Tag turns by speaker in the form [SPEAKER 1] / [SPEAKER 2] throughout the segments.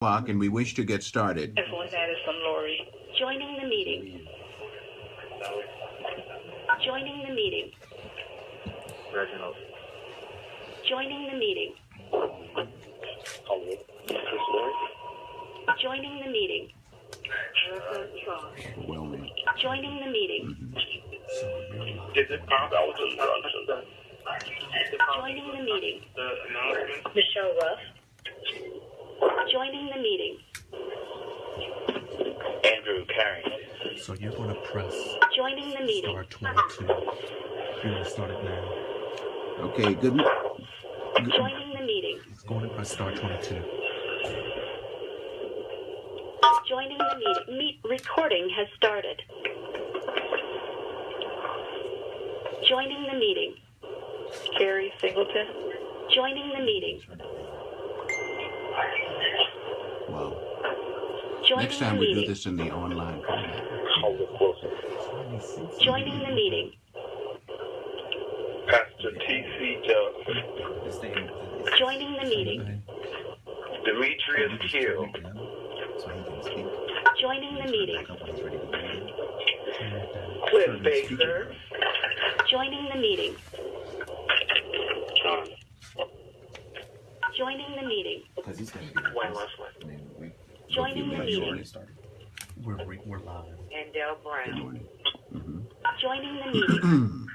[SPEAKER 1] O'clock, and we wish to get started.
[SPEAKER 2] Joining the meeting. Joining the meeting.
[SPEAKER 3] Reginald.
[SPEAKER 2] Joining the meeting. Joining the meeting.
[SPEAKER 1] Overwhelming.
[SPEAKER 2] Joining the meeting.
[SPEAKER 3] Is it Johnson?
[SPEAKER 2] Joining the meeting.
[SPEAKER 3] The announcement?
[SPEAKER 2] Michelle Ruff. Joining the meeting.
[SPEAKER 3] Andrew Carey.
[SPEAKER 4] So you're going to press
[SPEAKER 2] Joining the meeting.
[SPEAKER 4] star 22. You're going to start it now.
[SPEAKER 1] Okay, good.
[SPEAKER 2] Joining the meeting.
[SPEAKER 4] It's going to press star 22.
[SPEAKER 2] Joining the meeting. Recording has started. Joining the meeting. Carrie Singleton. Joining the meeting.
[SPEAKER 1] Wow.
[SPEAKER 2] Joining
[SPEAKER 1] Next time
[SPEAKER 2] the
[SPEAKER 1] we
[SPEAKER 2] meeting.
[SPEAKER 1] do this in the online format.
[SPEAKER 2] Joining the meeting.
[SPEAKER 3] Pastor T.C. Joseph.
[SPEAKER 2] Joining the meeting.
[SPEAKER 3] Demetrius Hill.
[SPEAKER 2] Joining the meeting.
[SPEAKER 3] Clint Baker.
[SPEAKER 2] Joining the meeting. Joining the meeting.
[SPEAKER 3] Wayne Russell.
[SPEAKER 2] Joining the meeting.
[SPEAKER 4] We're live.
[SPEAKER 2] And Del
[SPEAKER 1] Good
[SPEAKER 2] Brown.
[SPEAKER 1] morning.
[SPEAKER 2] Joining the meeting.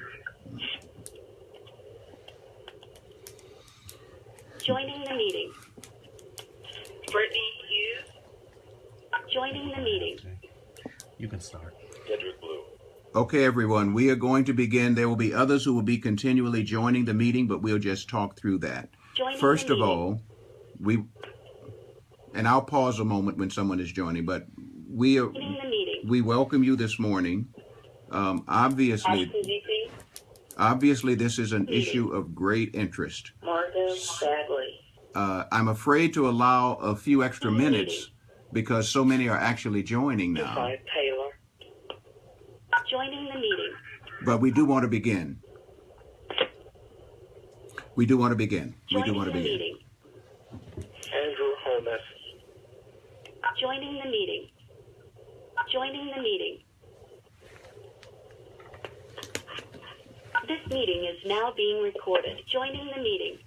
[SPEAKER 2] Joining the meeting. Brittany Hughes. Joining the meeting.
[SPEAKER 4] You can start.
[SPEAKER 3] Cedric Blue.
[SPEAKER 1] Okay, everyone, we are going to begin. There will be others who will be continually joining the meeting, but we'll just talk through that.
[SPEAKER 2] Joining
[SPEAKER 1] First
[SPEAKER 2] the
[SPEAKER 1] of
[SPEAKER 2] meeting.
[SPEAKER 1] all, and I'll pause a moment when someone is joining, but we
[SPEAKER 2] Joining the meeting.
[SPEAKER 1] welcome you this morning. Obviously, this is an issue of great interest.
[SPEAKER 2] Margot Sadley.
[SPEAKER 1] I'm afraid to allow a few extra minutes because so many are actually joining now.
[SPEAKER 2] Taylor. Joining the meeting.
[SPEAKER 1] But we do want to begin. We do want to begin.
[SPEAKER 2] Joining the meeting.
[SPEAKER 3] Andrew Holmes.
[SPEAKER 2] Joining the meeting. Joining the meeting. This meeting is now being recorded. Joining the meeting.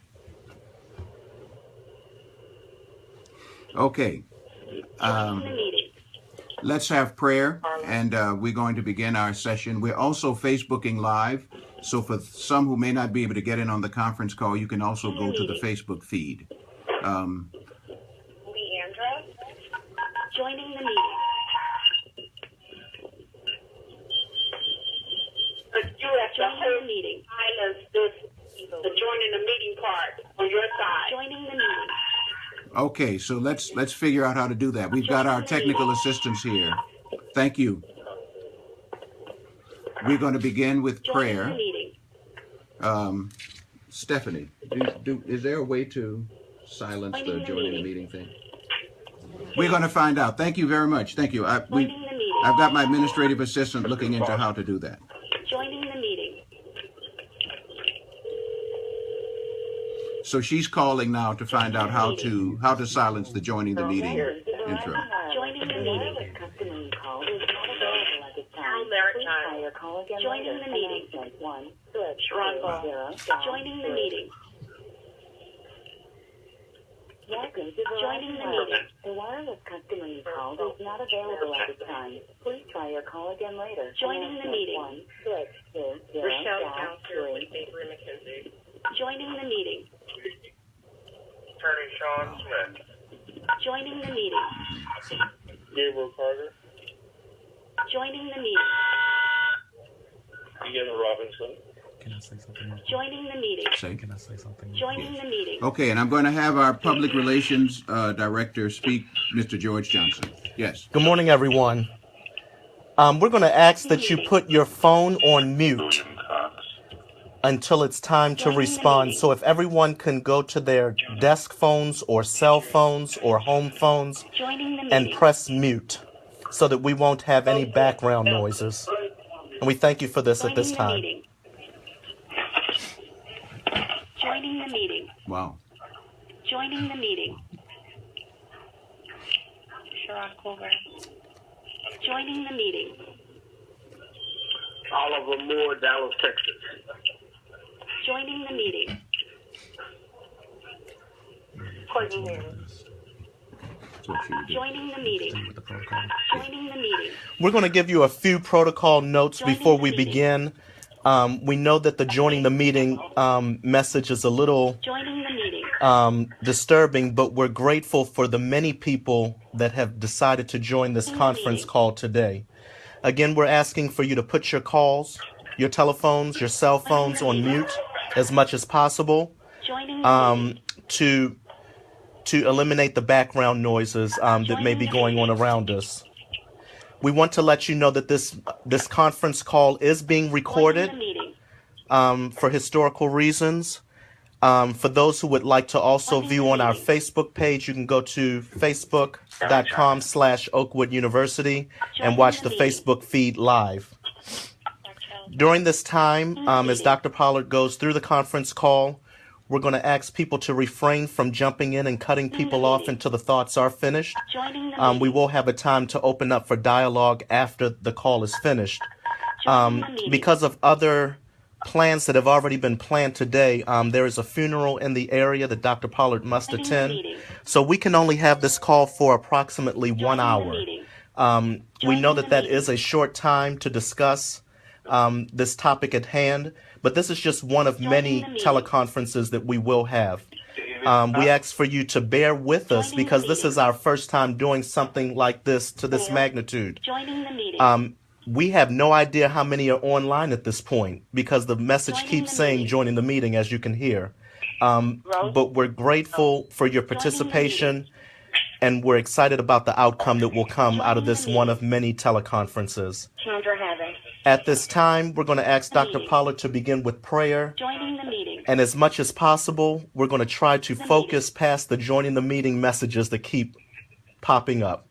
[SPEAKER 1] Okay.
[SPEAKER 2] Joining the meeting.
[SPEAKER 1] Let's have prayer, and we're going to begin our session. We're also Facebooking live, so for some who may not be able to get in on the conference call, you can also go to the Facebook feed.
[SPEAKER 2] Leandra. Joining the meeting. Joining the meeting.
[SPEAKER 5] The joining the meeting part on your side.
[SPEAKER 2] Joining the meeting.
[SPEAKER 1] Okay, so let's figure out how to do that. We've got our technical assistants here. Thank you. We're going to begin with
[SPEAKER 2] Joining
[SPEAKER 1] prayer.
[SPEAKER 2] the meeting.
[SPEAKER 1] Stephanie, is there a way to silence the joining the meeting thing? We're going to find out. Thank you very much. Thank you.
[SPEAKER 2] Joining the meeting.
[SPEAKER 1] I've got my administrative assistant looking into how to do that.
[SPEAKER 2] Joining the meeting.
[SPEAKER 1] So she's calling now to find out how to silence the joining the meeting intro.
[SPEAKER 2] Joining the meeting. Joining the meeting. Joining the meeting. Joining the meeting.
[SPEAKER 6] The wireless customer you called is not available at this time. Please try your call again later.
[SPEAKER 2] Joining the meeting.
[SPEAKER 5] Rochelle Counselor with Avery McKenzie.
[SPEAKER 2] Joining the meeting.
[SPEAKER 3] Attorney Sean Smith.
[SPEAKER 2] Joining the meeting.
[SPEAKER 3] Gabriel Carter.
[SPEAKER 2] Joining the meeting.
[SPEAKER 3] Ian Robinson.
[SPEAKER 4] Can I say something?
[SPEAKER 2] Joining the meeting.
[SPEAKER 4] Can I say something?
[SPEAKER 2] Joining the meeting.
[SPEAKER 1] Okay, and I'm going to have our public relations director speak, Mr. George Johnson. Yes.
[SPEAKER 7] Good morning, everyone. We're going to ask that you put your phone on mute until it's time to respond. So if everyone can go to their desk phones or cell phones or home phones
[SPEAKER 2] Joining the
[SPEAKER 7] and
[SPEAKER 2] meeting.
[SPEAKER 7] press mute so that we won't have any background noises. And we thank you for this at this time.
[SPEAKER 2] Joining the meeting.
[SPEAKER 1] Wow.
[SPEAKER 2] Joining the meeting. Joining the meeting.
[SPEAKER 3] Oliver Moore, Dallas, Texas.
[SPEAKER 2] Joining the meeting.
[SPEAKER 5] Courtney Harris.
[SPEAKER 1] That's what she did.
[SPEAKER 2] Joining the meeting.
[SPEAKER 4] With the protocol.
[SPEAKER 2] Joining the meeting.
[SPEAKER 7] We're going to give you a few protocol notes
[SPEAKER 2] Joining
[SPEAKER 7] before
[SPEAKER 2] the
[SPEAKER 7] we
[SPEAKER 2] meeting.
[SPEAKER 7] begin. We know that the joining the meeting message is a little
[SPEAKER 2] Joining the meeting.
[SPEAKER 7] disturbing, but we're grateful for the many people that have decided to join this conference call today. Again, we're asking for you to put your calls, your telephones, your cell phones on mute as much as possible
[SPEAKER 2] Joining the meeting.
[SPEAKER 7] to eliminate the background noises that may be going on around us. We want to let you know that this conference call is being recorded
[SPEAKER 2] Joining the meeting.
[SPEAKER 7] for historical reasons. For those who would like to also view on our Facebook page, you can go to facebook.com/Oakwood University and watch the Facebook feed live. During this time, as Dr. Pollard goes through the conference call, we're going to ask people to refrain from jumping in and cutting people off until the thoughts are finished.
[SPEAKER 2] Joining the meeting.
[SPEAKER 7] We will have a time to open up for dialogue after the call is finished.
[SPEAKER 2] Joining the meeting.
[SPEAKER 7] Because of other plans that have already been planned today, there is a funeral in the area that Dr. Pollard must
[SPEAKER 2] Joining the
[SPEAKER 7] attend.
[SPEAKER 2] meeting.
[SPEAKER 7] So we can only have this call for approximately 1
[SPEAKER 2] Joining the
[SPEAKER 7] hour.
[SPEAKER 2] meeting.
[SPEAKER 7] We know
[SPEAKER 2] Joining the
[SPEAKER 7] that
[SPEAKER 2] meeting.
[SPEAKER 7] is a short time to discuss this topic at hand, but this is just one of many
[SPEAKER 2] the meeting.
[SPEAKER 7] teleconferences that we will have. We ask for you to bear with us
[SPEAKER 2] Joining the
[SPEAKER 7] because this
[SPEAKER 2] meeting.
[SPEAKER 7] is our first time doing something like this to this magnitude.
[SPEAKER 2] Joining the meeting.
[SPEAKER 7] We have no idea how many are online at this point because the message
[SPEAKER 2] Joining
[SPEAKER 7] keeps
[SPEAKER 2] the
[SPEAKER 7] saying
[SPEAKER 2] meeting.
[SPEAKER 7] joining the meeting, as you can hear. But we're grateful for your participation, and we're excited about the outcome that will come out of this one of many teleconferences.
[SPEAKER 5] Chandra Having.
[SPEAKER 7] At this time, we're going to ask Dr. Pollard to begin with prayer.
[SPEAKER 2] Joining the meeting.
[SPEAKER 7] And as much as possible, we're going to try to focus past the joining the meeting messages that keep popping up.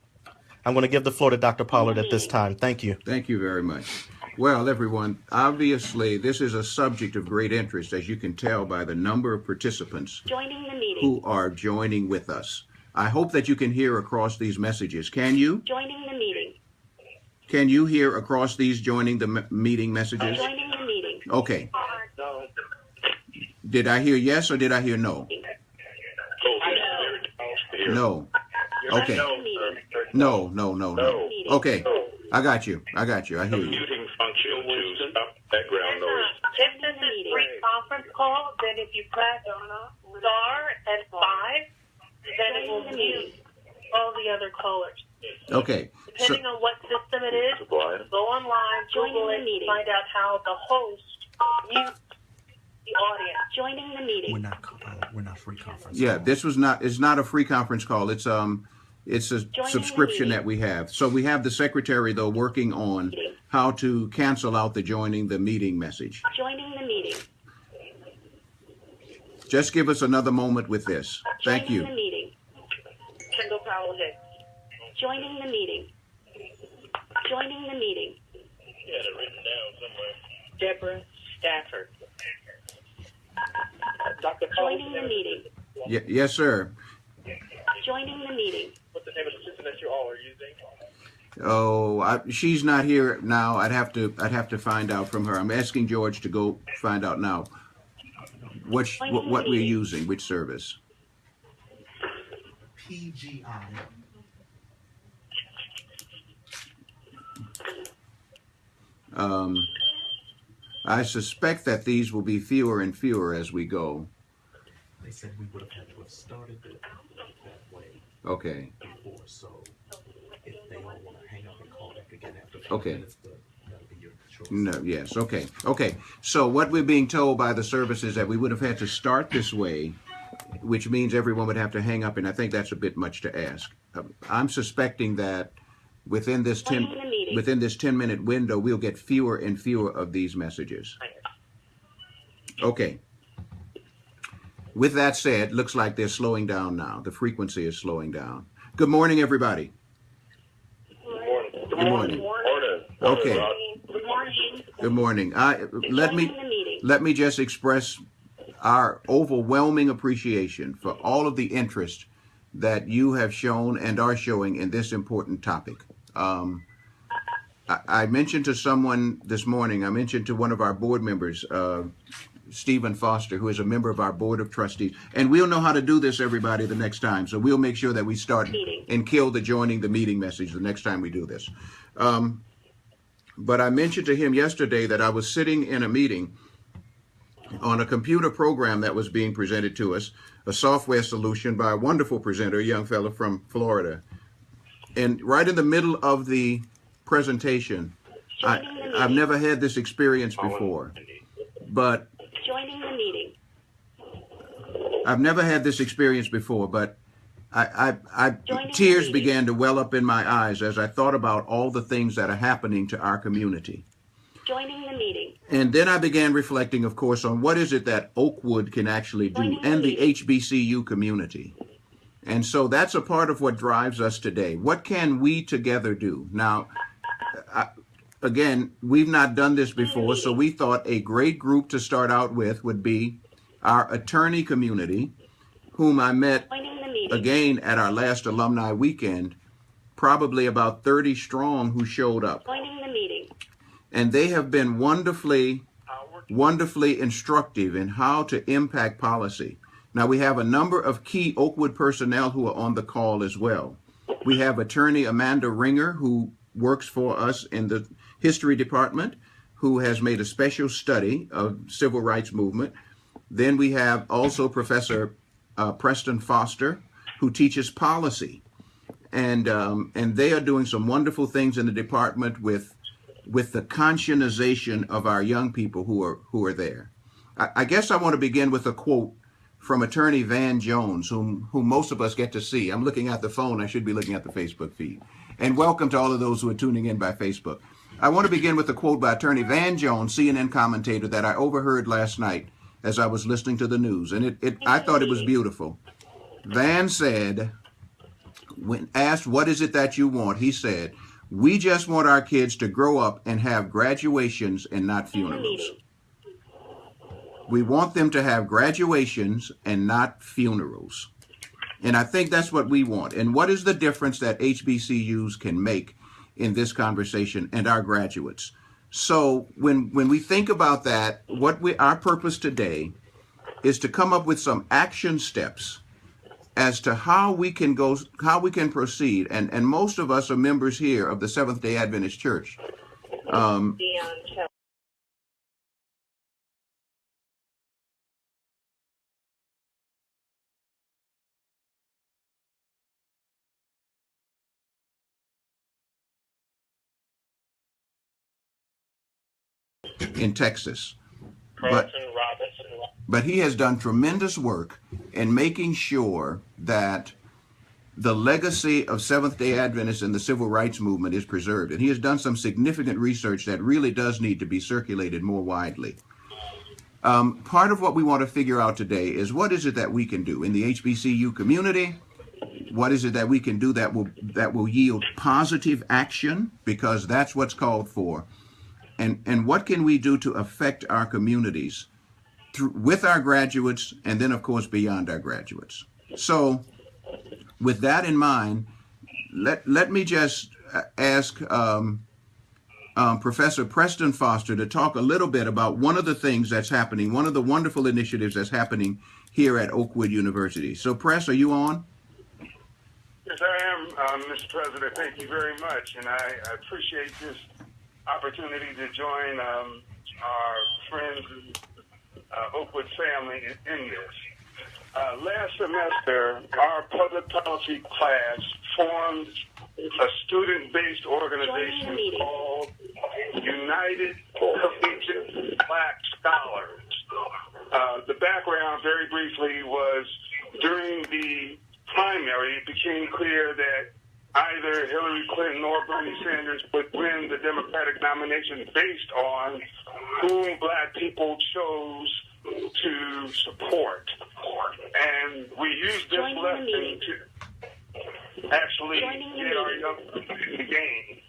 [SPEAKER 7] I'm going to give the floor to Dr. Pollard at this time. Thank you.
[SPEAKER 1] Thank you very much. Well, everyone, obviously this is a subject of great interest, as you can tell by the number of participants
[SPEAKER 2] Joining the meeting.
[SPEAKER 1] who are joining with us. I hope that you can hear across these messages. Can you?
[SPEAKER 2] Joining the meeting.
[SPEAKER 1] Can you hear across these joining the meeting messages?
[SPEAKER 2] Joining the meeting.
[SPEAKER 1] Okay. Did I hear yes or did I hear no? No. Okay.
[SPEAKER 2] Joining the meeting.
[SPEAKER 1] No. Okay. I got you. I hear you.
[SPEAKER 3] Muting function to stop background noise.
[SPEAKER 5] If this is pre-conference call, then if you press star and 5, then it will mute all the other callers.
[SPEAKER 1] Okay. So,
[SPEAKER 5] Depending on what system it is, go online, Google
[SPEAKER 2] Joining
[SPEAKER 5] it,
[SPEAKER 2] the meeting.
[SPEAKER 5] find out how the host mutes the audience.
[SPEAKER 2] Joining the meeting.
[SPEAKER 4] We're not free conference.
[SPEAKER 1] yeah,
[SPEAKER 4] call.
[SPEAKER 1] this was not. It's not a free conference call. It's a subscription
[SPEAKER 2] meeting.
[SPEAKER 1] that we have. So we have the secretary though working on how to cancel out the joining the meeting message.
[SPEAKER 2] Joining the meeting.
[SPEAKER 1] Just give us another moment with this. Thank
[SPEAKER 2] Joining
[SPEAKER 1] you.
[SPEAKER 2] the meeting.
[SPEAKER 5] Kendall Powell Hicks.
[SPEAKER 2] Joining the meeting. Joining the meeting.
[SPEAKER 3] You had it written down somewhere.
[SPEAKER 5] Deborah Stafford.
[SPEAKER 3] Dr.
[SPEAKER 2] Joining the meeting.
[SPEAKER 1] Yes, sir.
[SPEAKER 2] Joining the meeting.
[SPEAKER 3] What's the name of the system that you all are using?
[SPEAKER 1] Oh, she's not here now. I'd have to find out from her. I'm asking George to go find out now. What we're using, which service?
[SPEAKER 4] PGI.
[SPEAKER 1] I suspect that these will be fewer and fewer as we go.
[SPEAKER 4] They said we would have had to have started it that way
[SPEAKER 1] Okay.
[SPEAKER 4] before. So if they don't want to hang up and call back again after 5
[SPEAKER 1] Okay.
[SPEAKER 4] minutes, but that'll be your choice.
[SPEAKER 1] No, yes, okay. So what we're being told by the service is that we would have had to start this way, which means everyone would have to hang up, and I think that's a bit much to ask. I'm suspecting that within this 10-minute window, we'll get fewer and fewer of these messages. Okay. With that said, looks like they're slowing down now. The frequency is slowing down. Good morning, everybody. Good morning. Okay.
[SPEAKER 5] Good morning.
[SPEAKER 1] Good morning. Let
[SPEAKER 2] Joining the meeting.
[SPEAKER 1] me just express our overwhelming appreciation for all of the interest that you have shown and are showing in this important topic. I mentioned to someone this morning, I mentioned to one of our board members, Stephen Foster, who is a member of our board of trustees, and we'll know how to do this, everybody, the next time. So we'll make sure that we start and kill the joining the meeting message the next time we do this. But I mentioned to him yesterday that I was sitting in a meeting on a computer program that was being presented to us, a software solution by a wonderful presenter, a young fellow from Florida. And right in the middle of the presentation, I've never had this experience before, but
[SPEAKER 2] Joining the meeting.
[SPEAKER 1] I've never had this experience before, but
[SPEAKER 2] Joining
[SPEAKER 1] tears
[SPEAKER 2] the meeting.
[SPEAKER 1] began to well up in my eyes as I thought about all the things that are happening to our community.
[SPEAKER 2] Joining the meeting.
[SPEAKER 1] And then I began reflecting, of course, on what is it that Oakwood can actually do, and the HBCU community. And so that's a part of what drives us today. What can we together do? Now, again, we've not done this before, so we thought a great group to start out with would be our attorney community, whom I met
[SPEAKER 2] Joining the meeting.
[SPEAKER 1] again at our last alumni weekend, probably about 30 strong who showed up.
[SPEAKER 2] Joining the meeting.
[SPEAKER 1] And they have been wonderfully instructive in how to impact policy. Now, we have a number of key Oakwood personnel who are on the call as well. We have attorney Amanda Ringer, who works for us in the history department, who has made a special study of civil rights movement. Then we have also Professor Preston Foster, who teaches policy. And they are doing some wonderful things in the department with the conscientization of our young people who are there. I guess I want to begin with a quote from attorney Van Jones, whom most of us get to see. I'm looking at the phone. I should be looking at the Facebook feed. And welcome to all of those who are tuning in by Facebook. I want to begin with a quote by attorney Van Jones, CNN commentator, that I overheard last night as I was listening to the news. And I thought it was beautiful. Van said, when asked, what is it that you want? He said, we just want our kids to grow up and have graduations and not funerals. We want them to have graduations and not funerals. And I think that's what we want. And what is the difference that HBCUs can make in this conversation and our graduates? So when we think about that, our purpose today is to come up with some action steps as to how we can proceed. And most of us are members here of the Seventh-day Adventist Church. In Texas. But he has done tremendous work in making sure that the legacy of Seventh-day Adventists and the civil rights movement is preserved. And he has done some significant research that really does need to be circulated more widely. Part of what we want to figure out today is what is it that we can do in the HBCU community? What is it that we can do that will yield positive action? Because that's what's called for. And what can we do to affect our communities with our graduates and then, of course, beyond our graduates? So with that in mind, let me just ask Professor Preston Foster to talk a little bit about one of the things that's happening, one of the wonderful initiatives that's happening here at Oakwood University. So, Press, are you on?
[SPEAKER 8] Yes, I am, Mr. President. Thank you very much. And I appreciate this opportunity to join our friends Oakwood family in this. Last semester, our public policy class formed a student-based organization called United Collegiate Black Scholars. The background, very briefly, was during the primary, it became clear that either Hillary Clinton or Bernie Sanders would win the Democratic nomination based on whom black people chose to support. And we used this lesson to actually get our young people in the game.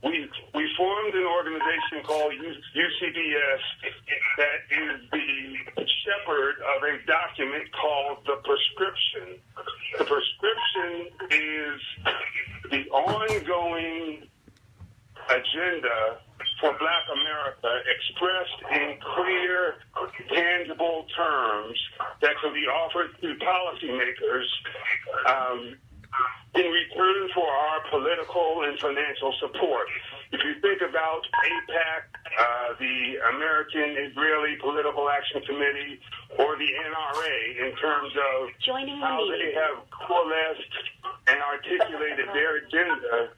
[SPEAKER 8] We formed an organization called UCBS that is the shepherd of a document called the prescription. The prescription is the ongoing agenda for Black America expressed in clear, tangible terms that can be offered to policymakers in return for our political and financial support. If you think about AIPAC, the American Israeli Political Action Committee, or the NRA, in terms of how they have coalesced and articulated their agenda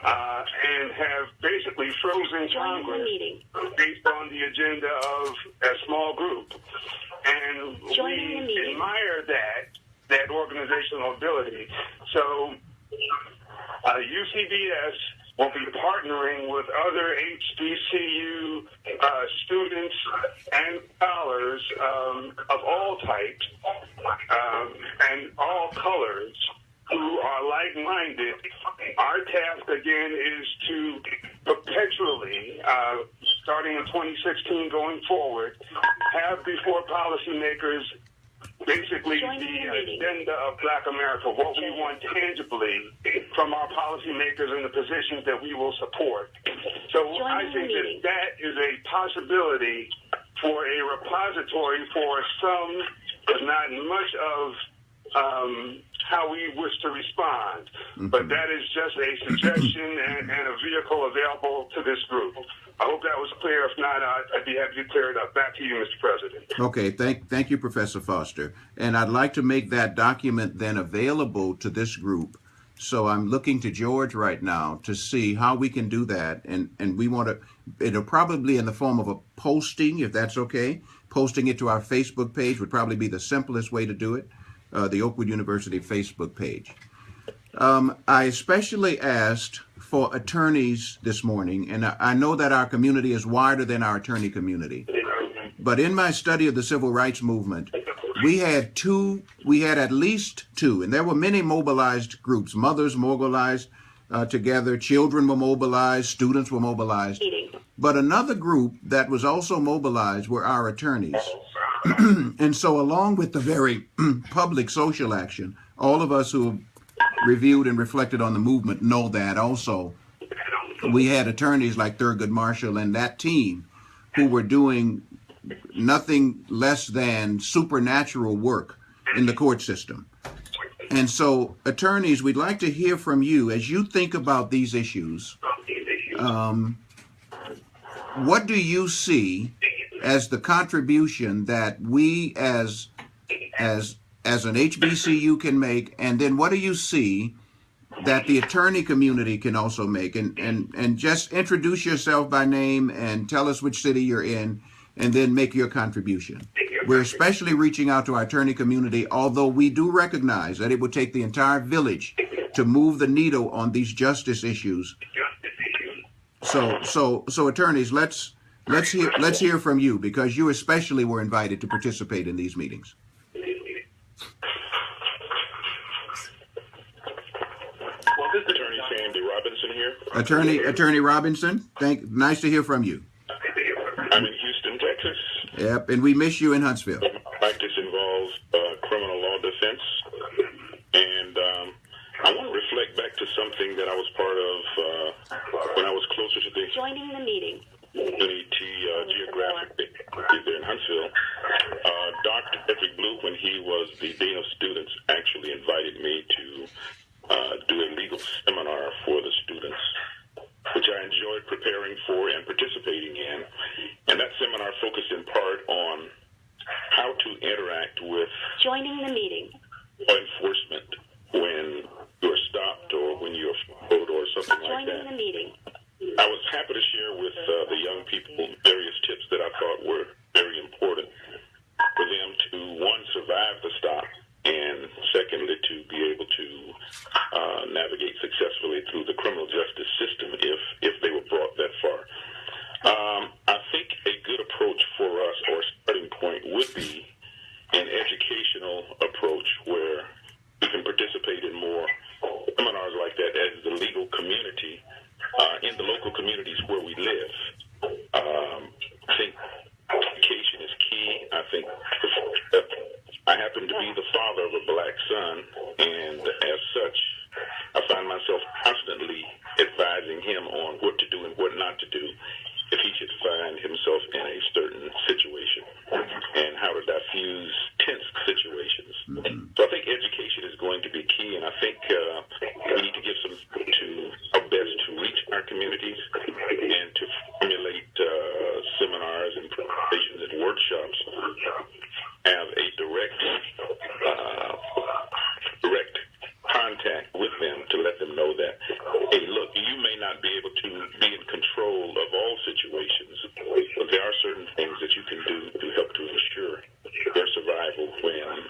[SPEAKER 8] and have basically frozen Congress based on the agenda of a small group. And we admire that organizational ability. So UCBS will be partnering with other HBCU students and scholars of all types and all colors who are like-minded. Our task, again, is to perpetually, starting in 2016 going forward, have before policymakers basically the agenda of Black America, what we want tangibly from our policymakers and the positions that we will support. So I think that is a possibility for a repository for some, but not much of how we wish to respond. But that is just a suggestion and a vehicle available to this group. I hope that was clear. If not, I'd be happy to clear it up. Back to you, Mr. President.
[SPEAKER 1] Okay, thank you, Professor Foster. And I'd like to make that document then available to this group. So I'm looking to George right now to see how we can do that. And we want to, it'll probably in the form of a posting, if that's okay. Posting it to our Facebook page would probably be the simplest way to do it, the Oakwood University Facebook page. I especially asked for attorneys this morning, and I know that our community is wider than our attorney community. But in my study of the civil rights movement, we had at least two, and there were many mobilized groups. Mothers mobilized together, children were mobilized, students were mobilized. But another group that was also mobilized were our attorneys. And so along with the very public social action, all of us who reviewed and reflected on the movement know that also we had attorneys like Thurgood Marshall and that team who were doing nothing less than supernatural work in the court system. And so attorneys, we'd like to hear from you as you think about these issues. What do you see as the contribution that we as an HBCU can make, and then what do you see that the attorney community can also make? And just introduce yourself by name and tell us which city you're in, and then make your contribution. We're especially reaching out to our attorney community, although we do recognize that it would take the entire village to move the needle on these justice issues. So attorneys, let's hear from you, because you especially were invited to participate in these meetings.
[SPEAKER 3] Well, this is Attorney Sandy Robinson here.
[SPEAKER 1] Attorney Robinson, nice to hear from you.
[SPEAKER 3] I'm in Houston, Texas.
[SPEAKER 1] Yep, and we miss you in Huntsville.
[SPEAKER 3] My practice involves criminal law defense, and I want to reflect back to something that I was part of when I was closer to the
[SPEAKER 2] Joining the meeting.
[SPEAKER 3] community geographically there in Huntsville. Dr. Patrick Blue, when he was the Dean of Students, actually invited me to do a legal seminar for the students, which I enjoyed preparing for and participating in. And that seminar focused in part on how to interact with
[SPEAKER 2] Joining the meeting.
[SPEAKER 3] law enforcement when you're stopped or when you're followed or something like
[SPEAKER 2] Joining
[SPEAKER 3] that.
[SPEAKER 2] the meeting.
[SPEAKER 3] I was happy to share with the young people various tips that I thought were very important for them to, one, survive the stop, and secondly, to be able to navigate successfully through the criminal justice system if they were brought that far. I think a good approach for us, or starting point, would be an educational approach where we can participate in more seminars like that as the legal community in the local communities where we live. I think education is key. I think constantly advising him on what to do and what not to do if he should find himself in a certain situation, and how to diffuse tense situations. So I think education is going to be key, and I think we need to give our best to reach our communities and to formulate seminars and presentations and workshops, have a direct contact with them to let them know that, hey, look, you may not be able to be in control of all situations, but there are certain things that you can do to help to ensure their survival when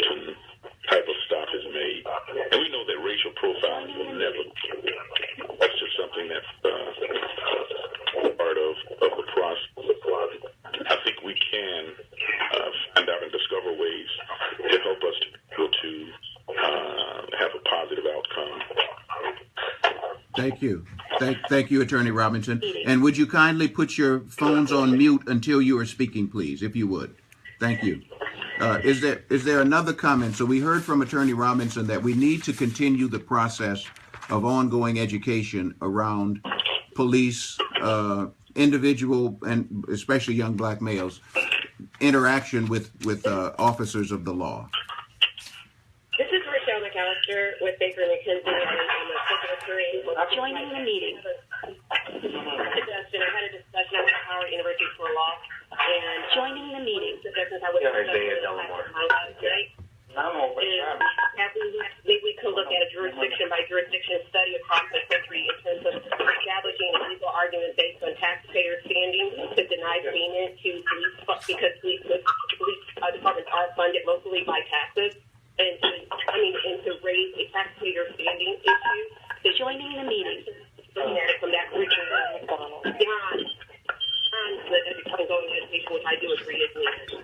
[SPEAKER 3] some type of stop is made. And we know that racial profiling will never, that's just something that's part of the process. I think we can find out and discover ways to help us to be able to have a positive outcome.
[SPEAKER 1] Thank you. Thank you, Attorney Robinson. And would you kindly put your phones on mute until you are speaking, please, if you would? Thank you. Is there another comment? So we heard from Attorney Robinson that we need to continue the process of ongoing education around police, individual, and especially young black males, interaction with officers of the law.
[SPEAKER 5] This is Rochelle McAllister with Baker McKenzie. I'm a secretary.
[SPEAKER 2] Joining the meeting.
[SPEAKER 5] Suggestion. I had a discussion at Howard University School of Law, and
[SPEAKER 2] Joining the meeting.
[SPEAKER 5] suggestions I would maybe we could look at a jurisdiction by jurisdiction study across the country in terms of establishing a legal argument based on taxpayer standing to deny payment to police because police departments are funded locally by taxes. And to raise a taxpayer standing issue.
[SPEAKER 2] Joining the meeting.
[SPEAKER 5] Looking at it from that beyond the ongoing education, which I do agree is needed.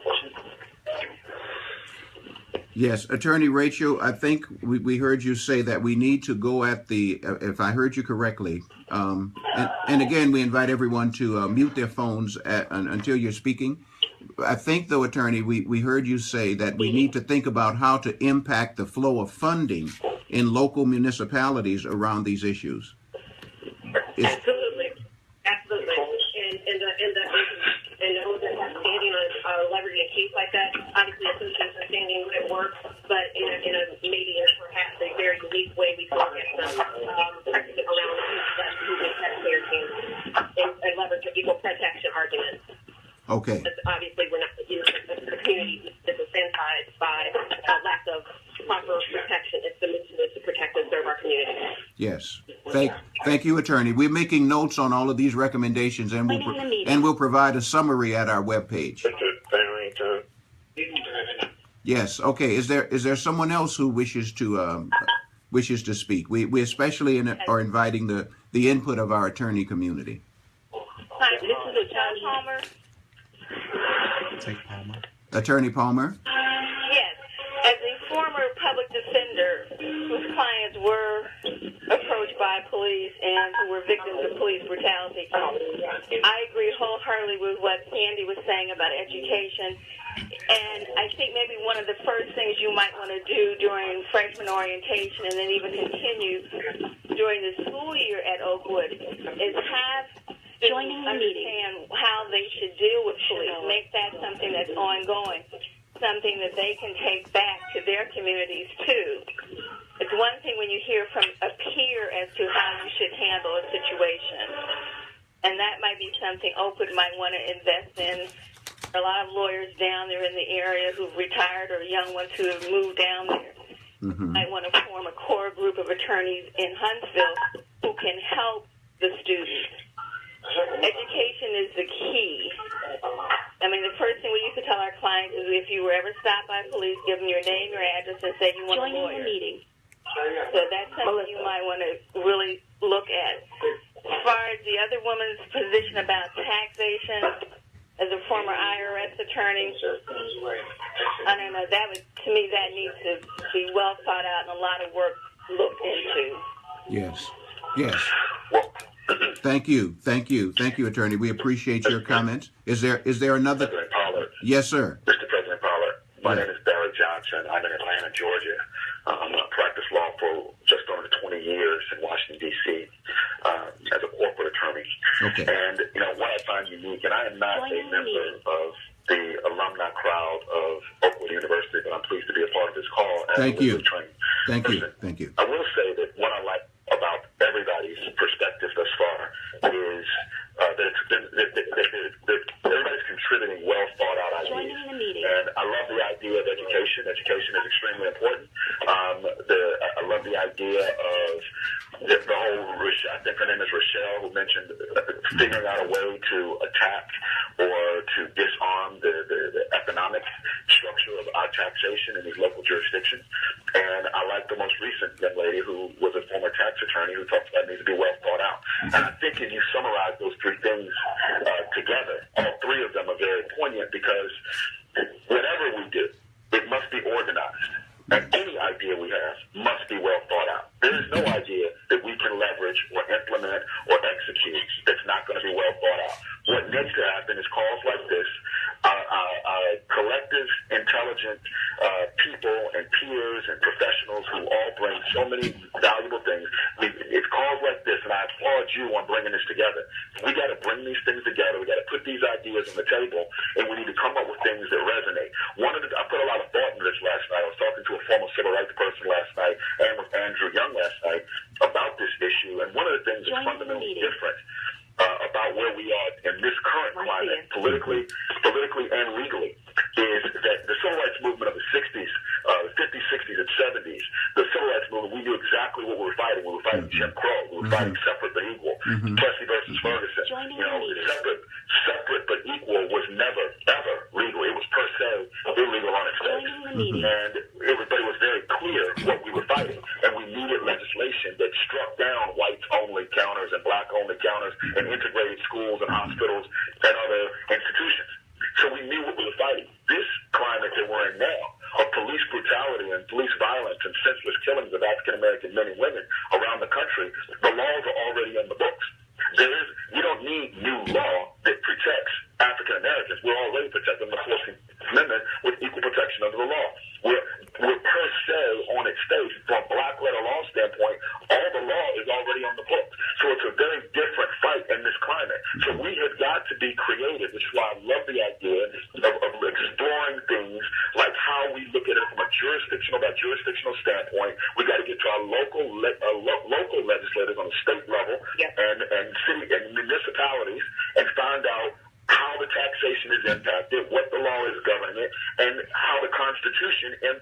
[SPEAKER 1] Yes, Attorney Rachel, I think we heard you say that we need to go at the, if I heard you correctly, and again, we invite everyone to mute their phones until you're speaking. I think, though, Attorney, we heard you say that we need to think about how to impact the flow of funding in local municipalities around these issues.
[SPEAKER 5] Absolutely. And those that have standing on leveraging a case like that, obviously associations are standing would work, but in a perhaps a very unique way we can look at some precedent around who's taxpayer standing and leverage an equal protection argument.
[SPEAKER 1] Okay.
[SPEAKER 5] Obviously, we're not, the community is disenfranchised by lack of proper protection. It's the mission is to protect and serve our community.
[SPEAKER 1] Yes. Thank you, Attorney. We're making notes on all of these recommendations, and we'll provide a summary at our webpage. Yes. Okay. Is there someone else who wishes to speak? We especially are inviting the input of our attorney community.
[SPEAKER 5] Hi, this is John Palmer.
[SPEAKER 1] Attorney Palmer.
[SPEAKER 9] Yes. As a former public defender whose clients were approached by police and who were victims of police brutality, I agree wholeheartedly with what Sandy was saying about education. And I think maybe one of the first things you might want to do during freshman orientation and then even continue during the school year at Oakwood is have students understand how they should deal with police. Make that something that's ongoing, something that they can take back to their communities too. It's one thing when you hear from a peer as to how you should handle a situation. And that might be something Oakwood might want to invest in. There are a lot of lawyers down there in the area who've retired or young ones who have moved down there. Mm-hmm. I want to form a core group of attorneys in Huntsville who can help the students. Education is the key. I mean, the first thing we used to tell our clients is if you were ever stopped by police, give them your name, your address, and say you want a lawyer.
[SPEAKER 2] Joining the meeting.
[SPEAKER 9] So that's something you might want to really look at. As far as the other woman's position about taxation, as a former IRS attorney, I don't know, to me, that needs to be well thought out and a lot of work looked into.
[SPEAKER 1] Yes. Thank you, Attorney. We appreciate your comments. Is there another?
[SPEAKER 3] President Pollard.
[SPEAKER 1] Yes, sir.
[SPEAKER 3] Mr. President Pollard, my name is Barry Johnson. I'm in Atlanta, Georgia. I practiced law for just under 20 years in Washington,
[SPEAKER 1] Okay.
[SPEAKER 3] And, what I find unique, and I am not a member of the alumni crowd of Oakwood University, but I'm pleased to be a part of this call.
[SPEAKER 1] Thank you.
[SPEAKER 3] Thank
[SPEAKER 1] you. Thank you.
[SPEAKER 3] I will say that what I like about everybody's perspective thus far is that everybody's contributing well thought out ideas. And I love the idea of education. Education is extremely important. I love the idea of the whole, I think her name is Rochelle, who mentioned figuring out a way to attack or to disarm the economic structure of our taxation in these local jurisdictions. And I like the most recent young lady who was a former tax attorney who talks about it needs to be well thought out. And I think if you summarize those three things together, all three of them are very poignant because whatever we do, it must be organized. And any idea we have must be well thought out. There is no idea that we can leverage or implement or execute that's not going to be well thought out. What needs to happen is calls like this, collective, intelligent people and peers and professionals who all bring so many valuable things. It's calls like this, and I applaud you on bringing this together. We got to bring these things together. We got to put these ideas on the table, and we need to come up with things that resonate. I put a lot of thought into this last night. I was talking to a former civil rights person last night and with Andrew Young last night about this issue, and one of the things that's fundamentally different about where we are in this current climate, politically and legally, is that the civil rights movement of the 60s, 50s, 60s, and 70s, the civil rights movement, we knew exactly what we were fighting. We were fighting Jim Crow. We were fighting separate but equal. Plessy versus Ferguson. Separate but equal was never, ever legal. It was per se illegal on its face. And it was very clear what we were fighting. And we needed legislation that struck down whites-only counters and black-only counters and integrated schools and hospitals and other institutions. So we knew what we were fighting. This climate that we're in now, of police brutality and police violence and senseless killings of African-American men and women around the country, the laws are already in the books. You don't need new law that protects African Americans. We're already protecting the 14th Amendment with equal protection under the law. We're per se on its face from a black letter law standpoint. All the law is already on the books. So it's a very different fight in this climate. So we have got to be creative, which is why I love the idea of exploring things like how we look at it from a jurisdictional standpoint. We got to get to our local legislators on the state level and city and municipalities and find out how the taxation is impacted, what the law is governing it, and how the Constitution, and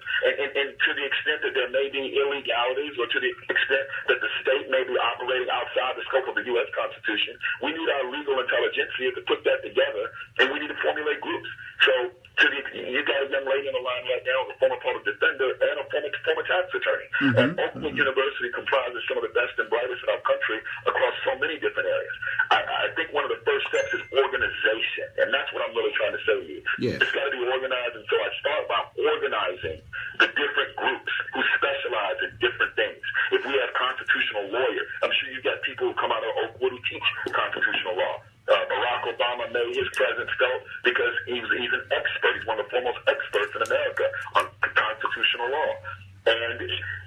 [SPEAKER 3] to the extent that there may be illegalities or to the extent that the state may be operating outside the scope of the U.S. Constitution, we need our legal intelligentsia to put that together, and we need to formulate groups. So you got a young lady in the line right now, a former public defender and a former tax attorney. And Oakwood University comprises some of the best and brightest in our country across so many different areas. I think one of the first steps is organization, and that's what I'm really trying to say to you.
[SPEAKER 1] Yes.
[SPEAKER 3] It's got to be organized, and so I start by organizing the different groups who specialize in different things. If we have constitutional lawyers, I'm sure you've got people who come out of Oakwood who teach constitutional law. Barack Obama made his presence felt because he's an expert. He's one of the foremost experts in America on constitutional law. And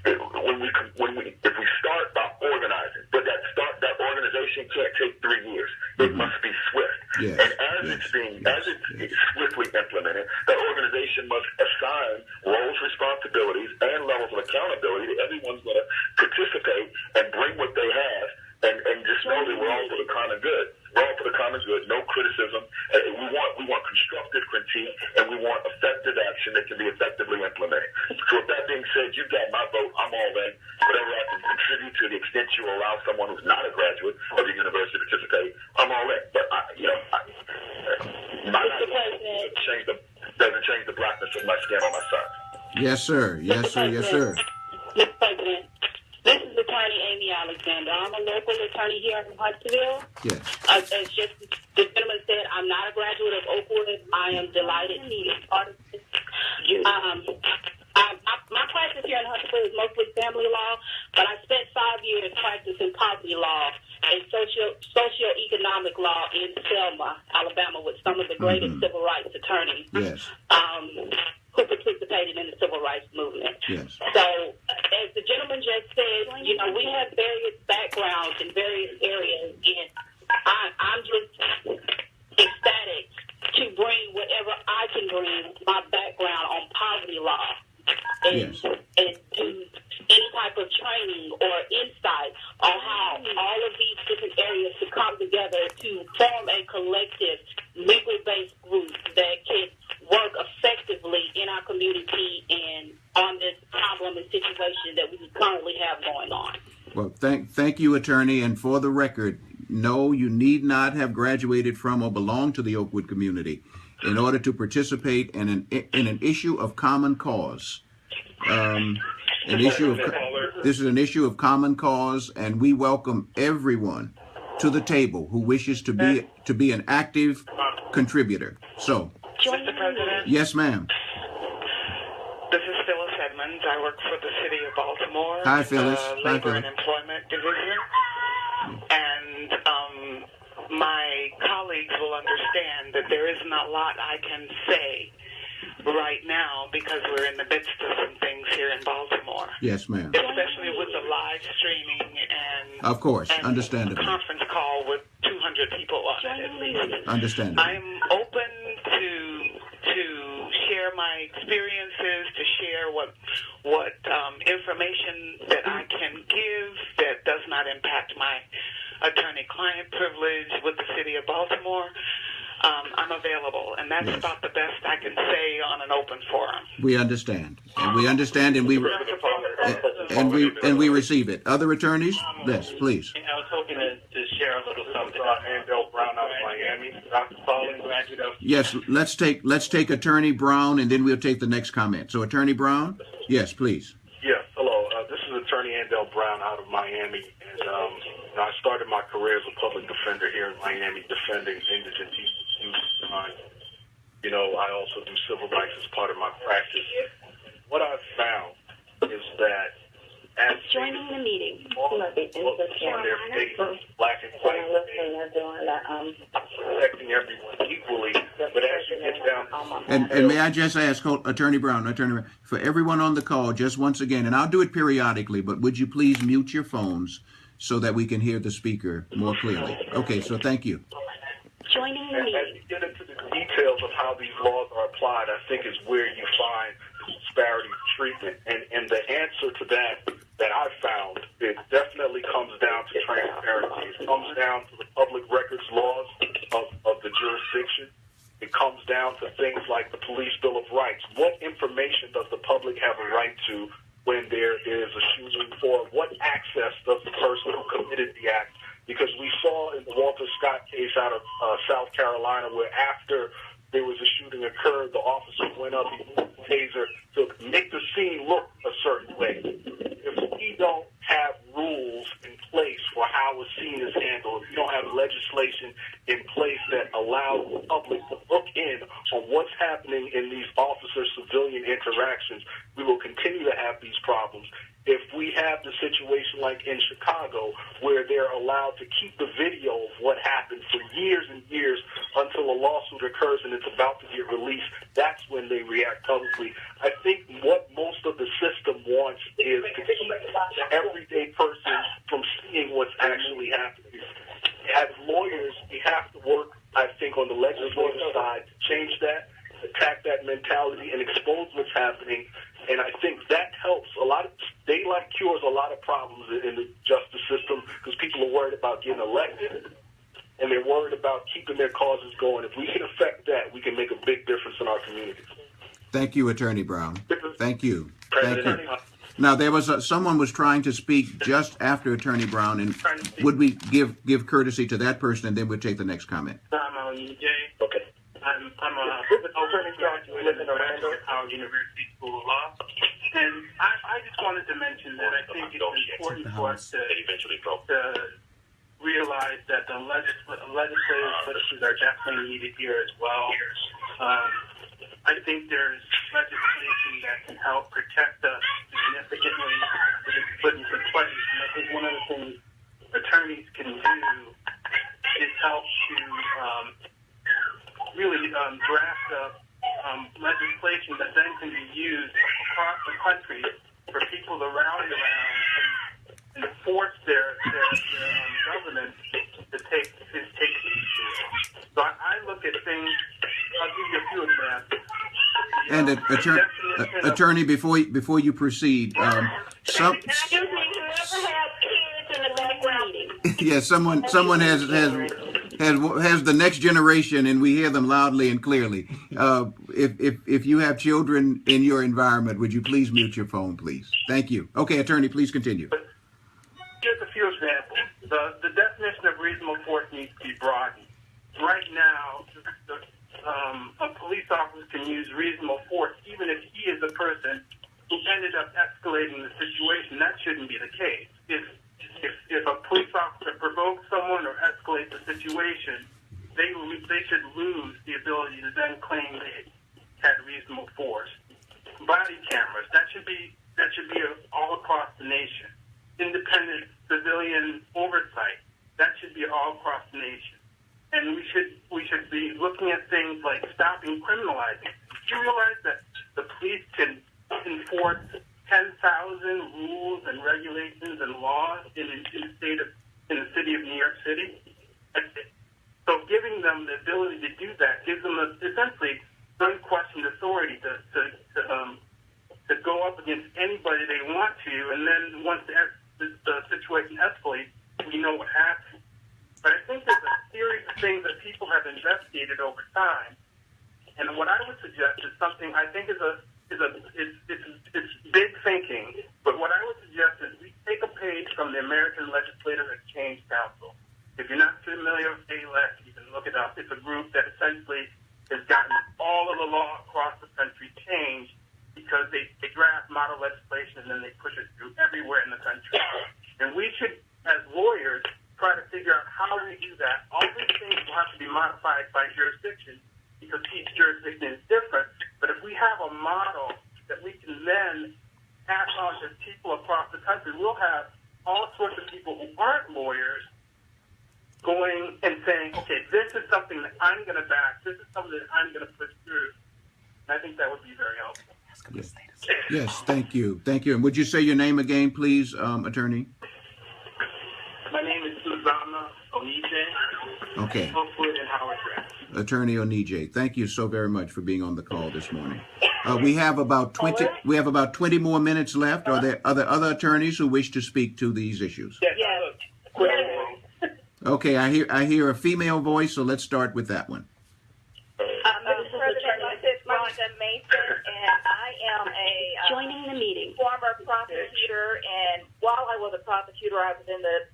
[SPEAKER 3] if we start by organizing, but that organization can't take 3 years. It must be swift.
[SPEAKER 1] Yes.
[SPEAKER 3] And as it's swiftly implemented, that organization must assign roles, responsibilities, and levels of accountability that everyone's going to participate and bring what they have, and just know that we're all for the common good. We're all for the common good, no criticism. We want constructive critique, and we want effective action that can be effectively implemented. So with that being said, you've got my vote. I'm all in. Whatever I can contribute to the extent you allow someone who's not a graduate of the university to participate, I'm all in. But doesn't change the blackness of my skin on my son.
[SPEAKER 1] Yes, sir. Yes, sir. Yes, sir.
[SPEAKER 10] Mr. President, this is Attorney Amy Alexander. I'm a local attorney here in Huntsville.
[SPEAKER 1] Yes.
[SPEAKER 10] As just the gentleman said, I'm not a graduate of Oakwood. I am delighted to be part of this. My practice here in Huntsville is mostly family law, but I spent 5 years practicing poverty law and socioeconomic law in Selma, Alabama, with some of the greatest civil rights attorneys.
[SPEAKER 1] Yes.
[SPEAKER 10] Who participated in the civil rights movement.
[SPEAKER 1] Yes.
[SPEAKER 10] So, as the gentleman just said, we have various backgrounds in various areas, and I type of training or insight on how all of these different areas to come together to form a collective legal-based group that can work effectively in our community and on this problem and situation that we currently have going on.
[SPEAKER 1] Well, thank you, attorney. And for the record, no, you need not have graduated from or belong to the Oakwood community in order to participate in an issue of common cause. This is an issue of common cause, and we welcome everyone to the table who wishes to be an active contributor. So,
[SPEAKER 11] Mr. President?
[SPEAKER 1] Yes, ma'am.
[SPEAKER 11] This is Phyllis Edmonds. I work for the City of Baltimore.
[SPEAKER 1] Hi, Phyllis.
[SPEAKER 11] Labor and Employment Division. And my colleagues will understand that there isn't a lot I can say right now because we're in the midst of some things here in Baltimore.
[SPEAKER 1] Yes, ma'am.
[SPEAKER 11] Especially with the live streaming and...
[SPEAKER 1] Of course,
[SPEAKER 11] and
[SPEAKER 1] understandably.
[SPEAKER 11] a conference call with 200 people on it at least.
[SPEAKER 1] Understandably.
[SPEAKER 11] I'm open to share my experiences, to share what information that I can give that does not impact my attorney-client privilege with the City of Baltimore. I'm available, and that's about the best I can say on an open forum.
[SPEAKER 1] We understand, and we receive it. Other attorneys, yes, please.
[SPEAKER 8] I was hoping to share a little something. Andel Brown out of Miami. Dr. Pauling, graduate of...
[SPEAKER 1] Yes, let's take Attorney Brown, and then we'll take the next comment. So, Attorney Brown, yes, please.
[SPEAKER 8] Yes, hello. This is Attorney Andel Brown out of Miami, and I started my career as a public defender here in Miami, defending indigent people. I also do civil rights as part of my practice. What I've found is that as
[SPEAKER 2] Joining the meeting.
[SPEAKER 8] on their face, black and white, protecting everyone equally, but as you get down...
[SPEAKER 1] And may I just ask, Attorney Brown, for everyone on the call, just once again, and I'll do it periodically, but would you please mute your phones so that we can hear the speaker more clearly? Okay, so thank you.
[SPEAKER 2] Joining the
[SPEAKER 8] As
[SPEAKER 2] meeting.
[SPEAKER 8] you get into the details of how these laws are applied, I think is where you find the disparity of treatment. And the answer to that I found, it definitely comes down to transparency. It comes down to the public records laws of the jurisdiction. It comes down to things like the Police Bill of Rights. What information does the public have a right to when there is a shooting, or what access does the person who committed the act? Because we saw in the Walter Scott case out of South Carolina where after there was a shooting occurred, the officer went up, he moved the taser to make the scene look a certain way. If we don't have rules in place for how a scene is handled, if we don't have legislation in place that allows the public to look in on what's happening in these officer-civilian interactions, we will continue to have these problems. If we have the situation like in Chicago where they're allowed to keep the video of what happened for years and years until a lawsuit occurs and it's about to get released, that's when they react publicly. I think what most of the system wants is to keep the everyday person from seeing what's actually happening. As lawyers, we have to work, I think, on the legislative side to change that, attack that mentality, and expose what's happening. And I think that helps a lot. Daylight cures a lot of problems in the justice system because people are worried about getting elected and they're worried about keeping their causes going. If we can affect that, we can make a big difference in our communities.
[SPEAKER 1] Thank you, Attorney Brown. Thank you. Thank you. Now, there was someone was trying to speak just after Attorney Brown, and would we give courtesy to that person, and then we'll take the next comment?
[SPEAKER 8] Okay.
[SPEAKER 11] I'm a attorney graduate in Orlando, Howard University School of Law, and I just wanted to mention that I think it's important for us to realize that the legislative pushes are definitely needed here as well. I think there's legislation that can help protect us significantly that is put into place, and I think one of the things attorneys can do is help to really draft up legislation that then can be used across the country for people to rally around and force their government to take heed to. So I look at things. I'll give you a few examples.
[SPEAKER 1] And attorney, before you proceed,
[SPEAKER 5] whoever has kids in the background.
[SPEAKER 1] Yes, someone has the next generation, and we hear them loudly and clearly. If you have children in your environment, would you please mute your phone, please? Thank you. Okay, attorney, please continue.
[SPEAKER 11] Here's a few examples. The definition of reasonable force needs to be broadened. Right now, a police officer can use reasonable force even if he is the person who ended up escalating the situation. That shouldn't be the case. If a police officer provokes someone or escalates the situation, they should lose the ability to then claim they had reasonable force. Body cameras, that should be all across the nation. Independent civilian oversight, that should be all across the nation. And we should be looking at things like stopping criminalizing. Do you realize that the police can enforce 10,000 rules and regulations and laws in the city of New York City? So giving them the ability to do that gives them essentially unquestioned authority to go up against anybody they want to, and then once the situation escalates, we know what happens. But I think there's a series of things that people have investigated over time, and what I would suggest is something I think is big thinking. But what I would suggest is we take a page from the American Legislative Exchange Council. If you're not familiar with ALEC, you can look it up. It's a group that essentially has gotten all of the law across the country changed because they draft model legislation and then they push it through everywhere in the country. And we should, as lawyers, try to figure out how we do that. All these things will have to be modified by jurisdiction because each jurisdiction is different. But if we have a model that we can then pass on to people across the country, we'll have all sorts of people who aren't lawyers going and saying, okay, this is something that I'm going to back. This is something that I'm going to push through. And I think that would be very helpful.
[SPEAKER 1] Yes, thank you. Thank you. And would you say your name again, please, attorney?
[SPEAKER 11] My name is Susanna Onije.
[SPEAKER 1] Okay.
[SPEAKER 11] Oakwood and Howard Draft.
[SPEAKER 1] Attorney Onije, thank you so very much for being on the call this morning. We have about 20. We have about 20 more minutes left. Are there other attorneys who wish to speak to these issues?
[SPEAKER 11] Yes.
[SPEAKER 1] Okay, I hear a female voice, so let's start with that one.
[SPEAKER 9] Mr. President, my name is Rhonda Mason, and I am a
[SPEAKER 2] Joining the meeting.
[SPEAKER 9] former prosecutor, and while I was a prosecutor, I was in the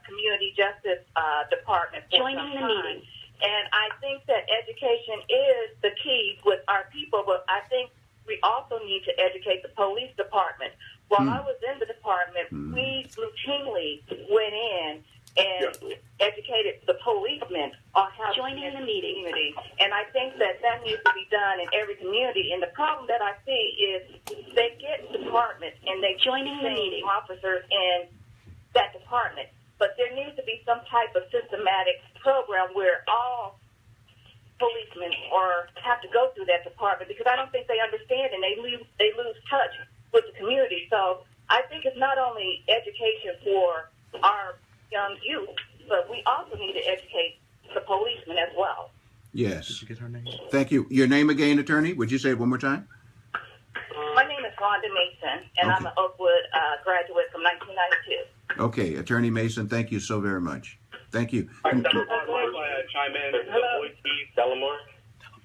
[SPEAKER 9] community justice department for
[SPEAKER 2] Joining
[SPEAKER 9] some
[SPEAKER 2] the
[SPEAKER 9] time.
[SPEAKER 2] meeting.
[SPEAKER 9] And I think that education is the key with our people, but I think we also need to educate the police department. While I was in the department, we routinely went in and educated the policemen on how
[SPEAKER 2] Joining
[SPEAKER 9] to
[SPEAKER 2] the meeting.
[SPEAKER 9] community. And I think that needs to be done in every community. And the problem that I see is they get departments and they
[SPEAKER 2] Joining the
[SPEAKER 9] send
[SPEAKER 2] meeting.
[SPEAKER 9] officers in that department. But there needs to be some type of systematic program where all policemen have to go through that department, because I don't think they understand and they lose touch with the community. So I think it's not only education for our young youth, but we also need to educate the policemen as well.
[SPEAKER 1] Yes.
[SPEAKER 7] Did you get her name?
[SPEAKER 1] Thank you. Your name again, attorney? Would you say it one more time?
[SPEAKER 9] My name is Rhonda Mason, and I'm an Oakwood graduate from 1992.
[SPEAKER 1] Okay, Attorney Mason, thank you so very much. Thank you.
[SPEAKER 12] Chime in. Hello. Steve Delamore.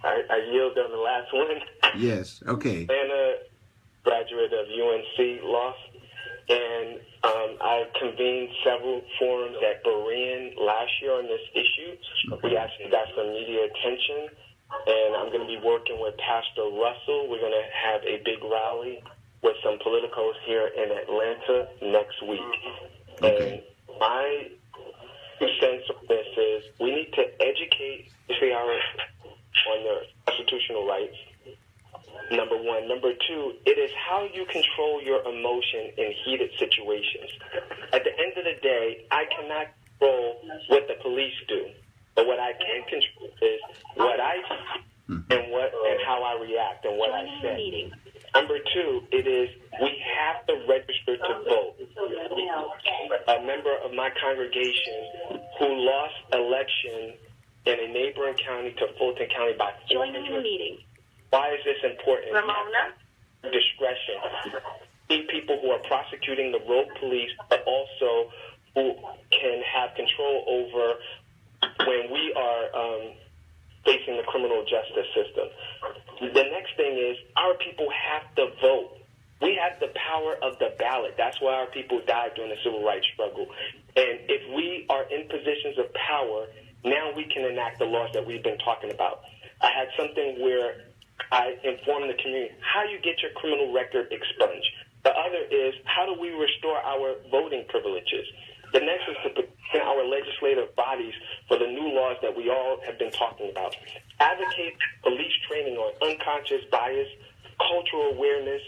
[SPEAKER 12] I yield on the last one.
[SPEAKER 1] Yes, okay.
[SPEAKER 12] Atlanta graduate of UNC Law, and I convened several forums at Berean last year on this issue. We actually got some media attention, and I'm going to be working with Pastor Russell. We're going to have a big rally with some politicos here in Atlanta next week.
[SPEAKER 1] Okay.
[SPEAKER 12] And my sense of this is we need to educate CRS on their constitutional rights, number one. Number two, it is how you control your emotion in heated situations. At the end of the day, I cannot control what the police do, but what I can control is what I see and how I react and what I say. Number two, it is we have to register to vote. A member of my congregation who lost election in a neighboring county to Fulton County by 400.
[SPEAKER 2] Joining the meeting.
[SPEAKER 12] Why is this important?
[SPEAKER 9] Ramona?
[SPEAKER 12] Discretion. need people who are prosecuting the rogue police, but also who can have control over when we are facing the criminal justice system. The next thing is our people have to vote. We have the power of the ballot. That's why our people died during the civil rights struggle. And if we are in positions of power, now we can enact the laws that we've been talking about. I had something where I informed the community how you get your criminal record expunged. The other is how do we restore our voting privileges? The next is to position our legislative bodies for the new laws that we all have been talking about. Advocate police training on unconscious bias, cultural awareness,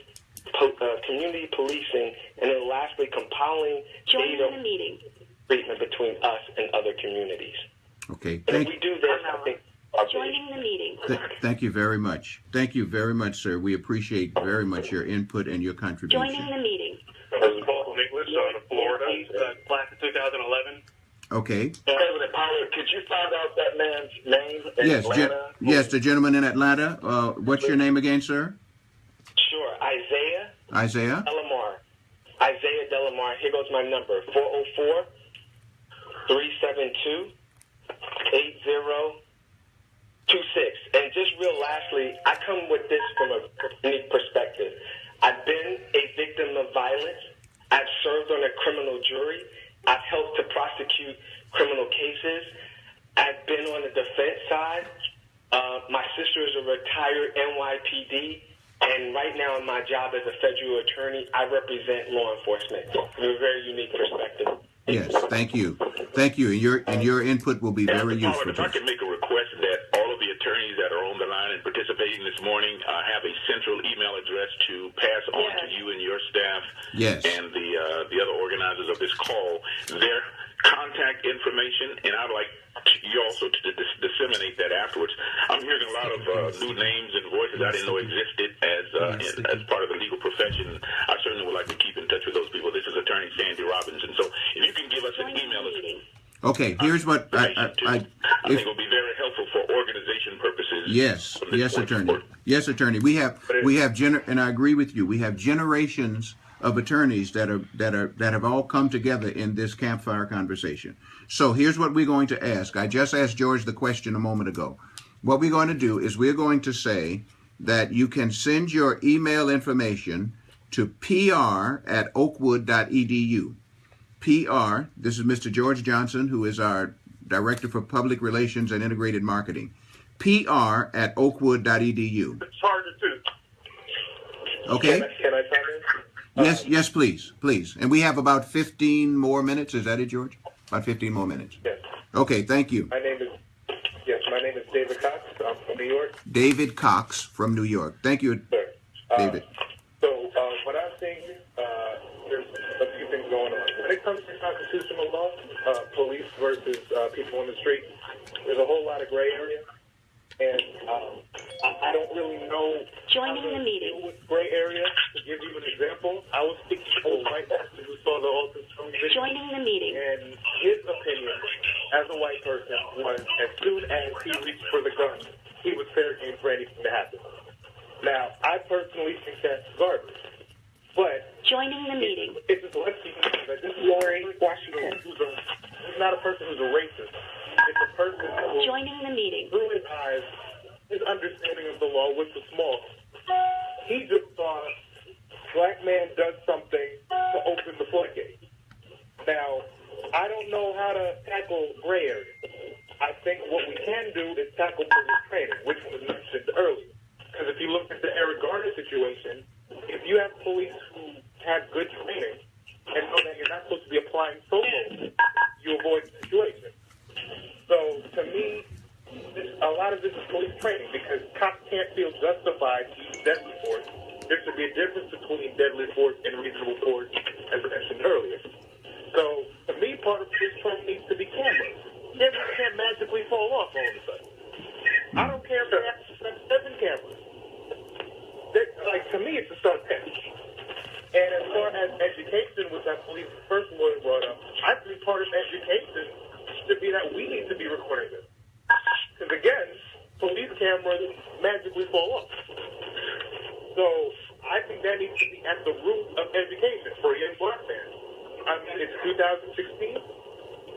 [SPEAKER 12] community policing, and then lastly, compiling data treatment between us and other communities.
[SPEAKER 1] Okay.
[SPEAKER 12] And if we do this, I think
[SPEAKER 2] Joining the meeting.
[SPEAKER 1] Thank you very much. Thank you very much, sir. We appreciate very much your input and your contribution.
[SPEAKER 2] Joining the meeting.
[SPEAKER 8] Paul Nicholas out of Florida, class of 2011.
[SPEAKER 1] Okay.
[SPEAKER 13] President Pollard, could you find out that man's name in
[SPEAKER 1] Yes,
[SPEAKER 13] Atlanta?
[SPEAKER 1] yes, the gentleman in Atlanta. What's your name again, sir?
[SPEAKER 12] Sure.
[SPEAKER 1] Isaiah?
[SPEAKER 12] Delamar. Isaiah Delamar. Here goes my number, 404-372-8026. And just real lastly, I come with this from a unique perspective. I've been a victim of violence. I've served on a criminal jury. I've helped to prosecute criminal cases. I've been on the defense side. My sister is a retired NYPD. And right now in my job as a federal attorney, I represent law enforcement from a very unique perspective.
[SPEAKER 1] Yes, thank you. Thank you. And your input will be very useful.
[SPEAKER 3] If I can make a request that all of the attorneys that are on the line and participating this morning have a central email address to pass on to you and your staff and the other organizers of this call, their contact information, and I'd like you also to disseminate that afterwards. I'm hearing a lot of new names and voices I didn't know existed as part of the legal profession. I certainly would like to keep in touch with those people. This is Attorney Sandy Robinson. So if you can give us an email address.
[SPEAKER 1] Okay, here's what I
[SPEAKER 3] think it will be very helpful for organization purposes.
[SPEAKER 1] Yes, attorney. Yes, attorney. We have and I agree with you. We have generations of attorneys that have all come together in this campfire conversation. So here's what we're going to ask. I just asked George the question a moment ago. What we're going to do is we're going to say that you can send your email information to pr@oakwood.edu. PR, this is Mr. George Johnson, who is our Director for Public Relations and Integrated Marketing. PR@oakwood.edu.
[SPEAKER 8] It's hard to do.
[SPEAKER 1] Okay?
[SPEAKER 12] Can I come in?
[SPEAKER 1] Yes, please. And we have about 15 more minutes. Is that it, George? About 15 more minutes.
[SPEAKER 12] Yes.
[SPEAKER 1] Okay, thank you.
[SPEAKER 12] My name is David Cox. I'm from New York.
[SPEAKER 1] David Cox from New York. Thank you, David.
[SPEAKER 12] So what I'm saying is there's a few things going on. When it comes to constitutional law, police versus people on the street, there's a whole lot of gray area. And I don't really know
[SPEAKER 2] Joining the meeting.
[SPEAKER 12] with gray area. To give you an example, I was speaking to a white person who saw the Alton video.
[SPEAKER 2] Joining the meeting.
[SPEAKER 12] And his opinion as a white person was as soon as he reached for the gun, he was fair game for anything to happen. Now, I personally think that's garbage. But
[SPEAKER 2] joining the meeting.
[SPEAKER 12] It's just let's see that this is Lori Washington, who's not a person who's a racist. It's a person who
[SPEAKER 2] joining the meeting.
[SPEAKER 12] Through his eyes, his understanding of the law was small. He just thought black man does something to open the floodgate. Now, I don't know how to tackle gray area. I think what we can do is tackle police training, which was mentioned earlier. Because if you look at the Eric Garner situation, if you have police who have good training and know that you're not supposed to be applying solo, you avoid the situation. So, to me, a lot of this is police training because cops can't feel justified to use deadly force. There should be a difference between deadly force and reasonable force, as mentioned earlier. So, to me, part of police training needs to be cameras. Cameras can't magically fall off all of a sudden. I don't care if they have 7 cameras. To me, it's a start test. And as far as education, which I believe the first lawyer brought up, I think part of education should be that we need to be recording this. Because again, police cameras magically fall off. So I think that needs to be at the root of
[SPEAKER 14] mean, it's 2016.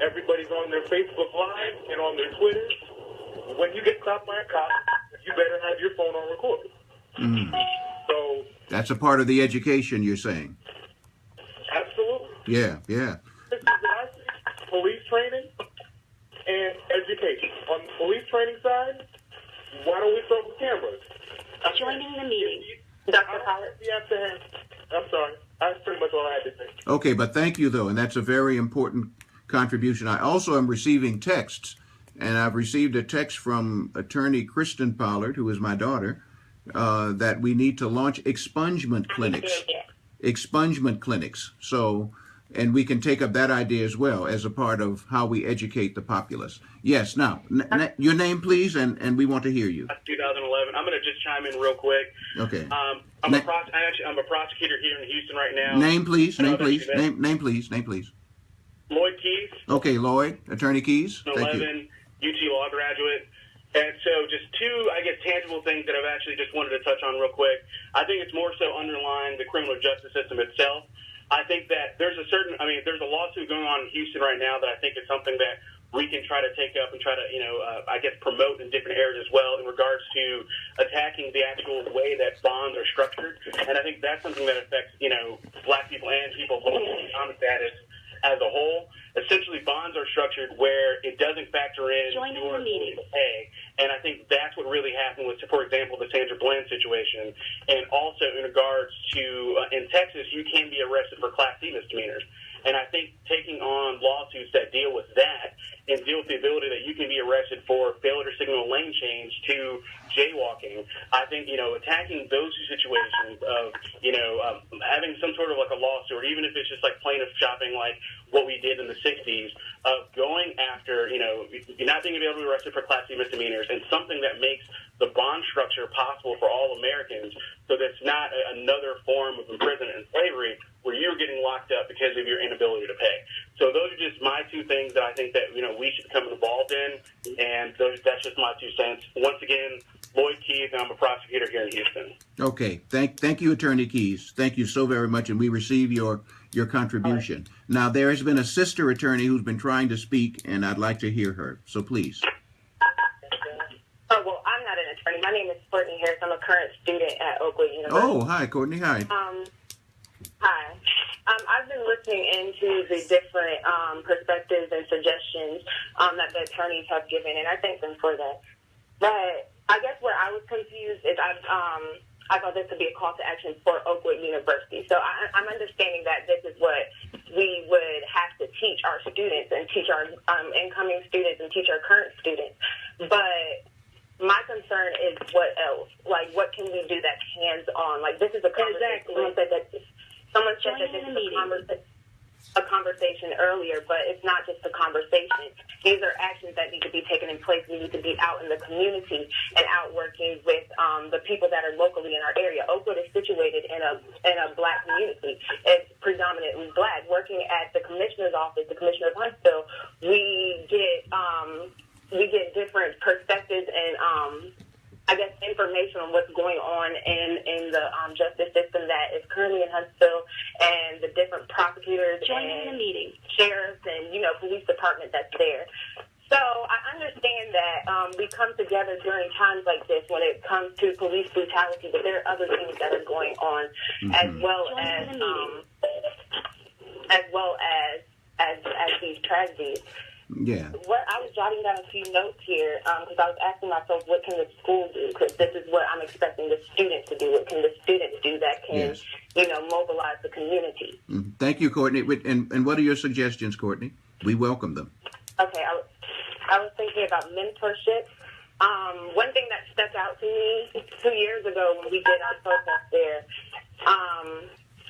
[SPEAKER 14] Everybody's on their Facebook Live and on their Twitters. When you get stopped by a cop, you better have your phone on record. So
[SPEAKER 1] that's a part of the education you're saying.
[SPEAKER 14] Absolutely.
[SPEAKER 1] Yeah, yeah.
[SPEAKER 14] This is what I see. Police training and education. On the police training side, why don't we start with cameras?
[SPEAKER 2] Joining the meeting.
[SPEAKER 14] Dr. Howard? I'm sorry. That's pretty much all I had to say.
[SPEAKER 1] Okay, but thank you, though, and that's a very important contribution. I also am receiving texts, and I've received a text from attorney Kristen Pollard, who is my daughter, that we need to launch expungement clinics. Expungement clinics. So, and we can take up that idea as well as a part of how we educate the populace. Yes, now, your name, please, and we want to hear you.
[SPEAKER 15] 2011. I'm going to just chime in real quick.
[SPEAKER 1] Okay.
[SPEAKER 15] I'm a prosecutor here in Houston right now.
[SPEAKER 1] Name, please. Name, please. Name, please. Name, please.
[SPEAKER 15] Lloyd Keys.
[SPEAKER 1] Okay, Lloyd. Attorney Keys. Thank you.
[SPEAKER 15] 11, UT Law graduate. And so just two, I guess, tangible things that I've actually just wanted to touch on real quick. I think it's more so underlying the criminal justice system itself. I think that there's there's a lawsuit going on in Houston right now that I think is something that we can try to take up and try to, I guess, promote in different areas as well in regards to attacking the actual way that bonds are structured. And I think that's something that affects, black people and people holding common status as a whole. Essentially, bonds are structured where it doesn't factor in your ability to pay. And I think that's what really happened with, for example, the Sandra Bland situation. And also in regards to, in Texas, you can be arrested for Class C misdemeanors. And I think taking on lawsuits that deal with that and deal with the ability that you can be arrested for failure to signal lane change to jaywalking, I think, attacking those two situations of, having some sort of like a lawsuit, or even if it's just like plaintiff shopping like what we did in the 60s, of going after, you're not being able to be arrested for Class C misdemeanors, and something that makes the bond structure possible for all Americans, so that's not another form of imprisonment and slavery where you're getting locked up because of your inability to pay. So those are just my two things that I think that, we should become involved in, and that's just my 2 cents. Once again, Lloyd Keys, and I'm a prosecutor here in Houston.
[SPEAKER 1] Okay. Thank you, Attorney Keys. Thank you so very much, and we receive your contribution. Right. Now, there has been a sister attorney who's been trying to speak, and I'd like to hear her. So please.
[SPEAKER 5] Oh, well, I'm not an attorney. My name is Courtney Harris. I'm a current student at Oakwood University.
[SPEAKER 1] Oh, hi, Courtney. Hi.
[SPEAKER 5] Hi. I've been listening into the different perspectives and suggestions that the attorneys have given, and I thank them for that. But I guess where I was confused is I thought this would be a call to action for Oakwood University. So I'm understanding that this is what we would have to teach our students and teach our incoming students and teach our current students. But my concern is what else? Like, what can we do that's hands-on? Like, this is a conversation. Someone said that this is a conversation earlier, but it's not just a conversation. These are actions that need to be taken in place. We need to be out in the community and out working with the people that are locally in our area. Oakwood is situated in a black community. It's predominantly black. Working at the commissioner's office, the commissioner of Huntsville, we get different perspectives and I guess information on what's going on in the justice system that is currently in Huntsville, and the different prosecutors and sheriffs and police department that's there. So I understand that we come together during times like this when it comes to police brutality, but there are other things that are going on as well as these tragedies.
[SPEAKER 1] Yeah.
[SPEAKER 5] What I was jotting down a few notes here because I was asking myself, what can the school do? Because this is what I'm expecting the students to do. What can the students do that can, mobilize the community?
[SPEAKER 1] Thank you, Courtney. And what are your suggestions, Courtney? We welcome them.
[SPEAKER 5] Okay, I was thinking about mentorship. One thing that stuck out to me 2 years ago when we did our protest there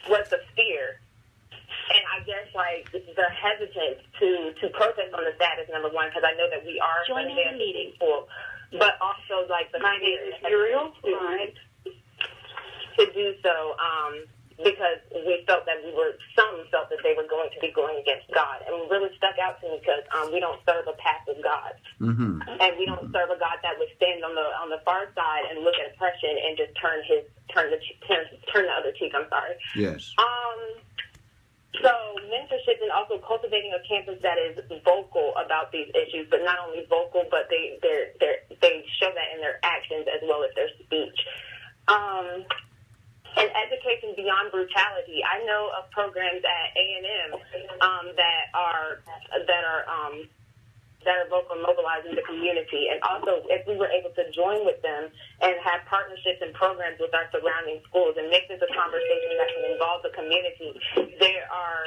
[SPEAKER 5] was the fear. And I guess, the hesitance to protest on the status, number one, because I know that we are
[SPEAKER 2] joining the meeting.
[SPEAKER 5] But also, the fear to do so because we felt that some felt that they were going to be going against God. And it really stuck out to me because we don't serve a passive God.
[SPEAKER 1] Mm-hmm.
[SPEAKER 5] And we don't serve a God that would stand on the far side and look at oppression and just turn the other cheek. I'm sorry.
[SPEAKER 1] Yes.
[SPEAKER 5] So mentorship and also cultivating a campus that is vocal about these issues, but not only vocal, but they show that in their actions as well as their speech. And education beyond brutality. I know of programs at A&M that are vocal, mobilizing the community, and also if we were able to join with them and have partnerships and programs with our surrounding schools and make this a conversation that can involve the community. There are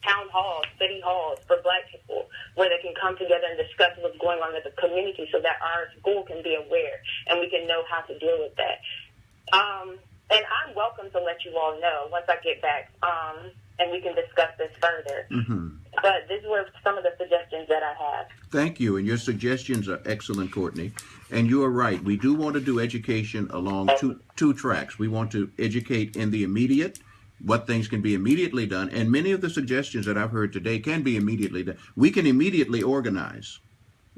[SPEAKER 5] town halls, city halls for Black people where they can come together and discuss what's going on in the community so that our school can be aware and we can know how to deal with that. And I'm welcome to let you all know once I get back and we can discuss this further.
[SPEAKER 1] Mm-hmm.
[SPEAKER 5] But these were some of the suggestions that I have.
[SPEAKER 1] Thank you, and your suggestions are excellent, Courtney. And you are right. We do want to do education along two tracks. We want to educate in the immediate, what things can be immediately done, and many of the suggestions that I've heard today can be immediately done. We can immediately organize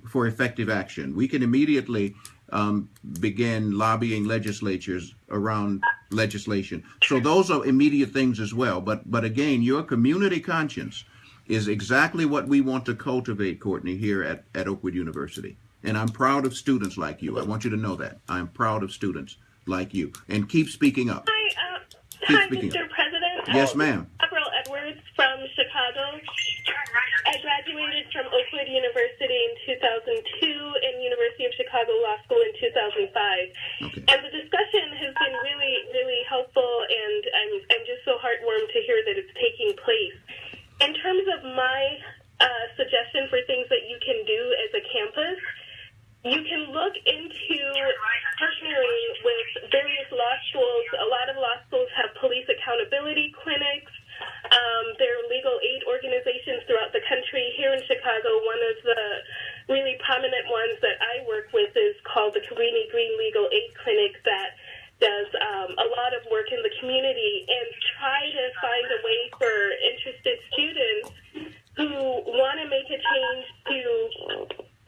[SPEAKER 1] for effective action. We can immediately begin lobbying legislatures around legislation. So those are immediate things as well. But again, your community conscience is exactly what we want to cultivate, Courtney, here at Oakwood University. And I'm proud of students like you. I want you to know that. I'm proud of students like you. And keep speaking up.
[SPEAKER 16] Hi, Mr. President.
[SPEAKER 1] Yes, ma'am.
[SPEAKER 16] April Edwards from Chicago. I graduated from Oakwood University in 2002 and University of Chicago Law School in 2005.
[SPEAKER 1] Okay.
[SPEAKER 16] And the discussion has been really, really helpful, and I'm just so heartwarmed to hear that it's taking place. In terms of my suggestion for things that you can do as a campus, you can look into partnering with various law schools. A lot of law schools have police accountability clinics. There are legal aid organizations throughout the country. Here in Chicago, one of the really prominent ones that I work with is called the Cabrini Green Legal Aid Clinic that does a lot of work in the community and try to find a way for interested students who want to make a change to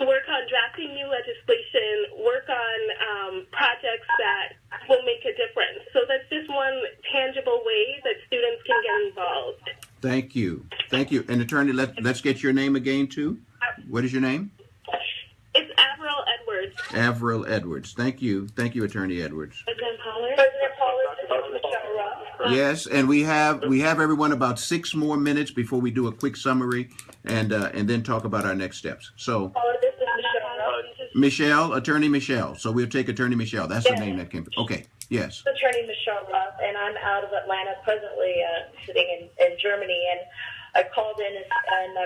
[SPEAKER 16] work on drafting new legislation, work on projects that will make a difference. So that's just one tangible way that students can get involved.
[SPEAKER 1] Thank you. Thank you. And Attorney, let's get your name again, too. What is your name?
[SPEAKER 16] It's Avril Edwards.
[SPEAKER 1] Avril Edwards. Thank you. Thank you, Attorney Edwards.
[SPEAKER 16] President Pollard.
[SPEAKER 1] Yes, and we have everyone about 6 more minutes before we do a quick summary and then talk about our next steps. So, Michelle, Attorney Michelle. So we'll take Attorney Michelle. That's the name that came. Okay. Yes.
[SPEAKER 17] Attorney Michelle Ruff, and I'm out of Atlanta, presently sitting in Germany, and I called in, and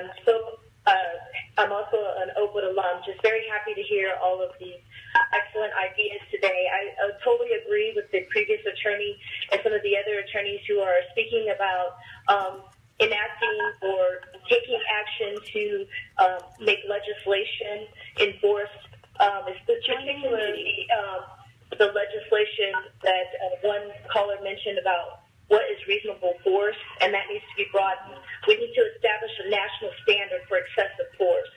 [SPEAKER 17] I'm also an Oakwood alum. Just very happy to hear all of these excellent ideas today. I totally agree with the previous attorney and some of the other attorneys who are speaking about enacting or taking action to make legislation enforced, particularly the legislation that one caller mentioned about what is reasonable force, and that needs to be broadened. We need to establish a national standard for excessive force.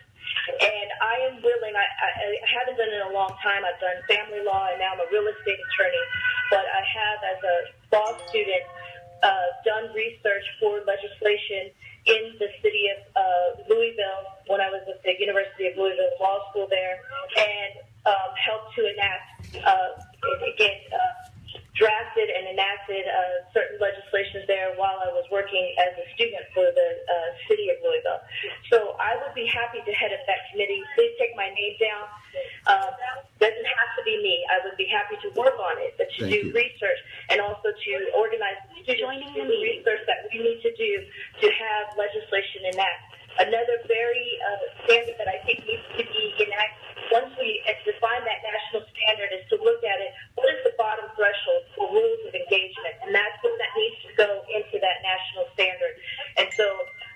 [SPEAKER 17] And I am willing, I haven't done it in a long time. I've done family law, and now I'm a real estate attorney. But I have, as a law student, done research for legislation in the city of Louisville when I was at the University of Louisville Law School there, and helped to enact, drafted and enacted certain legislations there while I was working as a student for the city of Louisville. So I would be happy to head up that committee. Please take my name down. Doesn't have to be me. I would be happy to work on it, but to do research and also to organize the students to do the research that we need to do to have legislation enact. Another very standard that I think needs to be enacted once we define that national standard is to look at it, what is the bottom threshold for rules of engagement? And that's what that needs to go into that national standard. And so,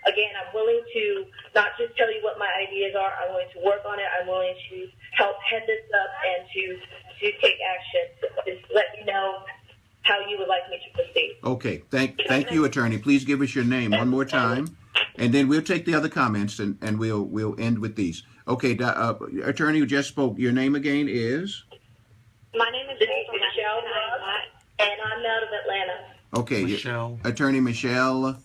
[SPEAKER 17] again, I'm willing to not just tell you what my ideas are, I'm willing to work on it, I'm willing to help head this up and to take action. Just let me know how you would like me to proceed.
[SPEAKER 1] Okay. Thank you, Attorney. Please give us your name one more time, and then we'll take the other comments and we'll end with these. Okay, Attorney who just spoke, your name again is?
[SPEAKER 17] My name is Michelle Ruff, and I'm out of Atlanta.
[SPEAKER 1] Okay,
[SPEAKER 7] Michelle.
[SPEAKER 1] Attorney Michelle.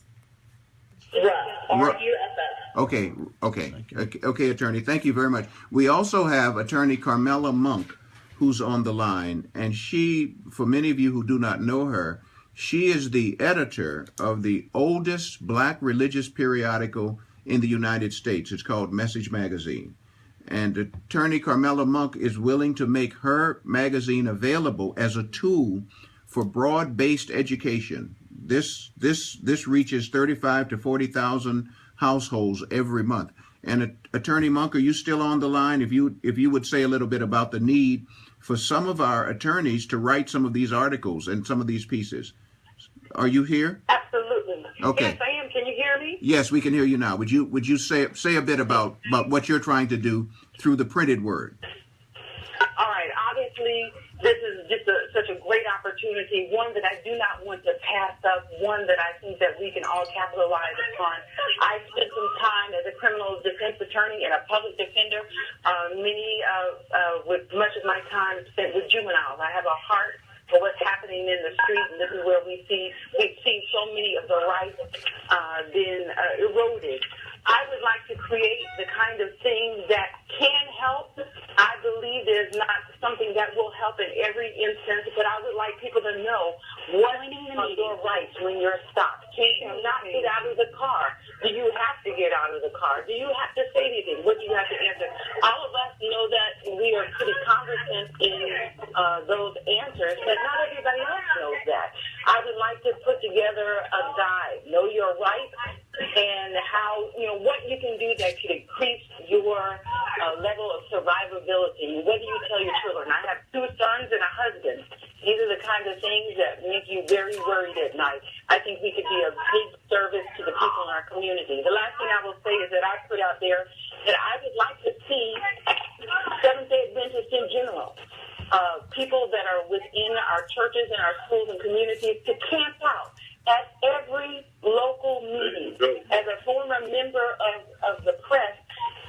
[SPEAKER 17] R-U-F-F.
[SPEAKER 1] Okay, Attorney. Thank you very much. We also have Attorney Carmela Monk, who's on the line, and she, for many of you who do not know her, she is the editor of the oldest black religious periodical in the United States. It's called Message Magazine. And Attorney Carmela Monk is willing to make her magazine available as a tool for broad-based education. This reaches 35 to 40,000 households every month. And Attorney Monk, are you still on the line? If you would say a little bit about the need for some of our attorneys to write some of these articles and some of these pieces. Are you here?
[SPEAKER 18] Absolutely.
[SPEAKER 1] Okay.
[SPEAKER 18] Yes, I am. Can you hear me?
[SPEAKER 1] Yes, we can hear you now. Would you say a bit about what you're trying to do through the printed word?
[SPEAKER 18] All right. Obviously, this is just such a great opportunity, one that I do not want to pass up, one that I think that we can all capitalize upon. I spent some time as a criminal defense attorney and a public defender, with much of my time spent with juveniles. I have a heart for what's happening in the street, and this is where we've seen so many of the rights being eroded. I would like to create the kind of thing that can help. I believe there's not something that will help in every instance, but I would like people to know what are your rights when you're stopped. Can you not get out of the car? Do you have to get out of the car? Do you have to say anything? What do you have to answer? All of us know that we are pretty cognizant in those answers, but not everybody else knows that. I would like to put together a guide, know your rights, and how, what you can do that could increase your level of survivability. What do you tell your children? I have 2 sons and a husband. These are the kind of things that make you very worried at night. I think we could be a big service to the people in our community. The last thing I will say is that I put out there that I would like to see Seventh-day Adventists in general, people that are within our churches and our schools and communities, to camp out at every local meeting. As a former member of the press,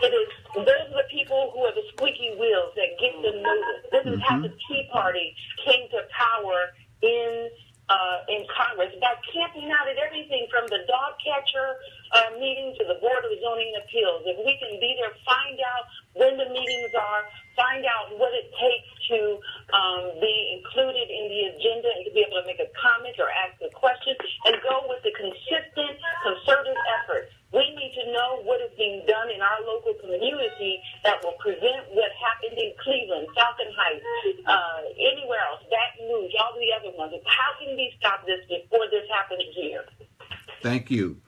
[SPEAKER 18] those are the people who are the squeaky wheels that get the notice. This is how the Tea Party came to power in Congress, by camping out at everything from the dog catcher meeting to the Board of Zoning Appeals. If we can be there, find out when the meetings are, find out what it takes to be included in the agenda and to be able to make a comment or ask a question, and go with the consistent, concerted effort. We need to know what is being done in our local community that will prevent what happened in Cleveland, Falcon Heights, anywhere else, Baton Rouge, all the other ones. How can we stop this before this happens here?
[SPEAKER 1] Thank you,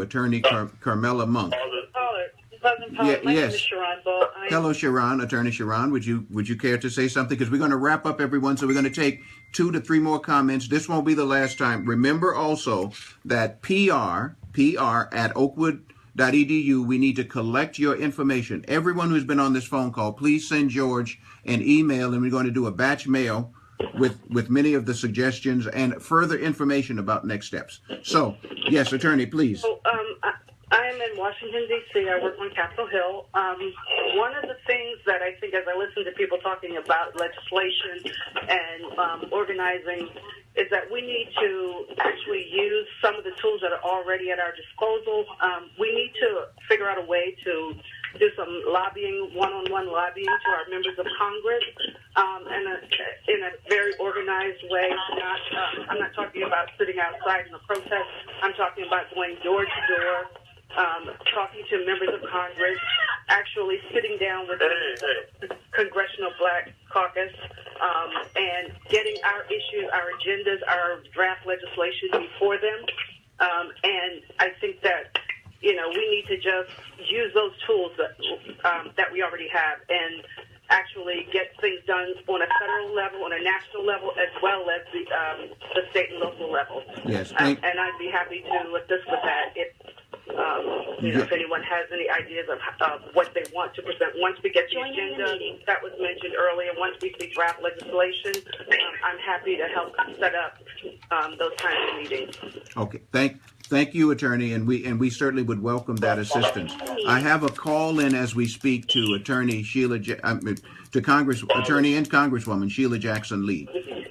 [SPEAKER 1] Attorney Carmela Monk.
[SPEAKER 18] President Powell, my name is Sharon Ball.
[SPEAKER 1] Hello, Sharon. Attorney Sharon, would you care to say something? Because we're going to wrap up, everyone, so we're going to take 2 to 3 more comments. This won't be the last time. Remember also that PR at oakwood.edu, we need to collect your information. Everyone who's been on this phone call, please send George an email, and we're going to do a batch mail with many of the suggestions and further information about next steps. So, yes, Attorney, please.
[SPEAKER 18] I am in Washington, D.C. I work on Capitol Hill. One of the things that I think, as I listen to people talking about legislation and organizing, is that we need to actually use some of the tools that are already at our disposal. We need to figure out a way to do some lobbying, one-on-one lobbying to our members of Congress in a very organized way. I'm not talking about sitting outside in a protest. I'm talking about going door to door, talking to members of Congress, actually sitting down with the Congressional Black Caucus, and getting our issues, our agendas, our draft legislation before them. And I think that, we need to just use those tools that we already have and actually get things done on a federal level, on a national level, as well as the state and local level.
[SPEAKER 1] Yes,
[SPEAKER 18] and I'd be happy to assist with that if anyone has any ideas of what they want to present. Once we get the agenda that was mentioned earlier, once we see draft legislation, I'm happy to help set up those kinds of meetings.
[SPEAKER 1] Okay, thank you, Attorney, and we certainly would welcome that assistance. I have a call in as we speak to Attorney Attorney and Congresswoman Sheila Jackson Lee.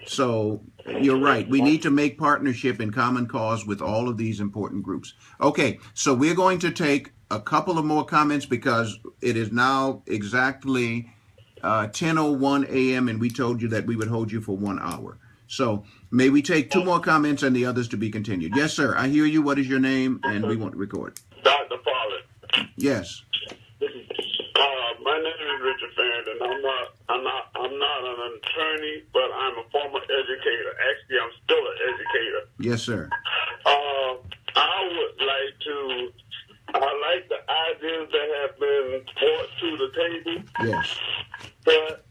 [SPEAKER 1] So you're right. We need to make partnership and common cause with all of these important groups. Okay, so we're going to take a couple of more comments because it is now exactly 10:01 a.m. and we told you that we would hold you for 1 hour. So may we take two more comments and the others to be continued. Yes, sir. I hear you. What is your name? And we want to record.
[SPEAKER 3] Dr. Pollard.
[SPEAKER 1] Yes.
[SPEAKER 3] My name is Richard Farrington. I'm not an attorney, but I'm a former educator. Actually, I'm still an educator.
[SPEAKER 1] Yes, sir.
[SPEAKER 3] I like the ideas that have been brought to the table.
[SPEAKER 1] Yes.
[SPEAKER 3] But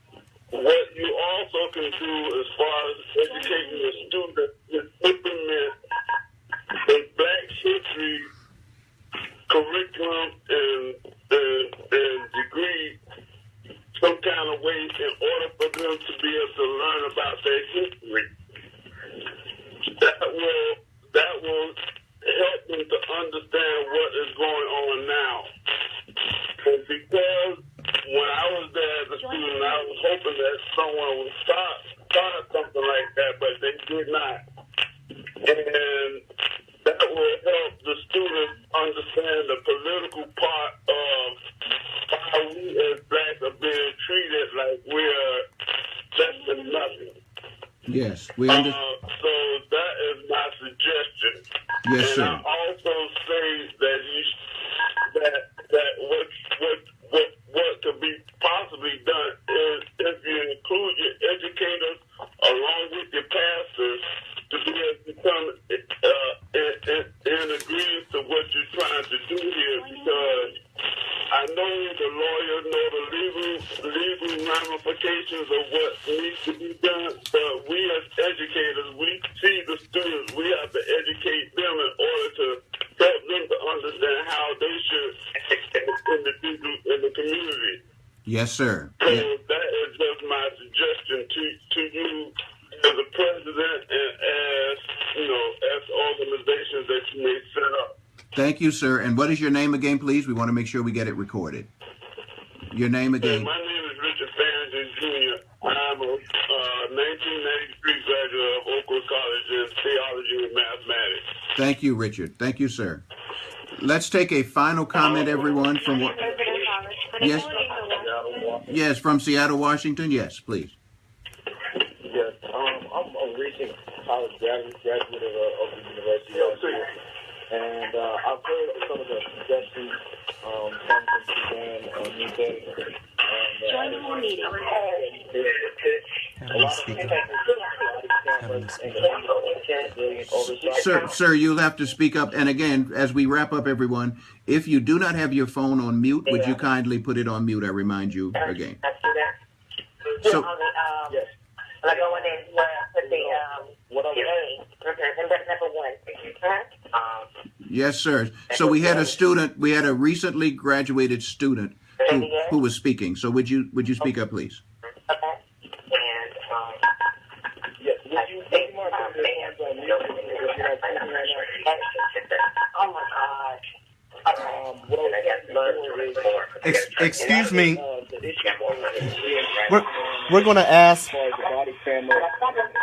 [SPEAKER 3] what you also can do as far as educating the student is implement a Black history curriculum and degree some kind of way in order for them to be able to learn about their history. That will help them to understand what is going on now. And because when I was there as a student, I was hoping that someone would start something like that, but they did not. And that will help the students understand the political part of how we as Blacks are being treated like we're less than nothing.
[SPEAKER 1] Yes, we understand.
[SPEAKER 3] So that is my suggestion.
[SPEAKER 1] Yes, sir.
[SPEAKER 3] And I also say that what could be possibly done is if you include your educators along with your pastors to be able to come in agreement to what you're trying to do here, because I know the lawyers know the legal ramifications of what needs to be done, but we as educators, we see the students, we have to educate them in order to help them to understand how they should act in the community.
[SPEAKER 1] Yes, sir.
[SPEAKER 3] So that is just my suggestion to you as a president and as organizations that you may set up.
[SPEAKER 1] Thank you, sir. And what is your name again, please? We want to make sure we get it recorded. Your name again?
[SPEAKER 3] My name is Richard Farrington, Jr. I'm a 1993 graduate of Oakwood College in theology and mathematics.
[SPEAKER 1] Thank you, Richard. Thank you, sir. Let's take a final comment, everyone, from what? Yes. Yes, from Seattle, Washington. Yes, please.
[SPEAKER 13] Yes, I'm a recent college graduate of Oakwood University, and I've heard some of the suggestions from Suzanne and New Day.
[SPEAKER 2] Joining the meeting.
[SPEAKER 1] Sir, you'll have to speak up. And again, as we wrap up, everyone, if you do not have your phone on mute, would you kindly put it on mute? I remind you again. So,
[SPEAKER 13] yes.
[SPEAKER 18] Like I want to put the
[SPEAKER 1] yes, sir. So we had a recently graduated student who was speaking. So would you speak up, please?
[SPEAKER 13] Yes. Would you take more
[SPEAKER 7] Excuse me. We're going to ask.
[SPEAKER 13] Body camera,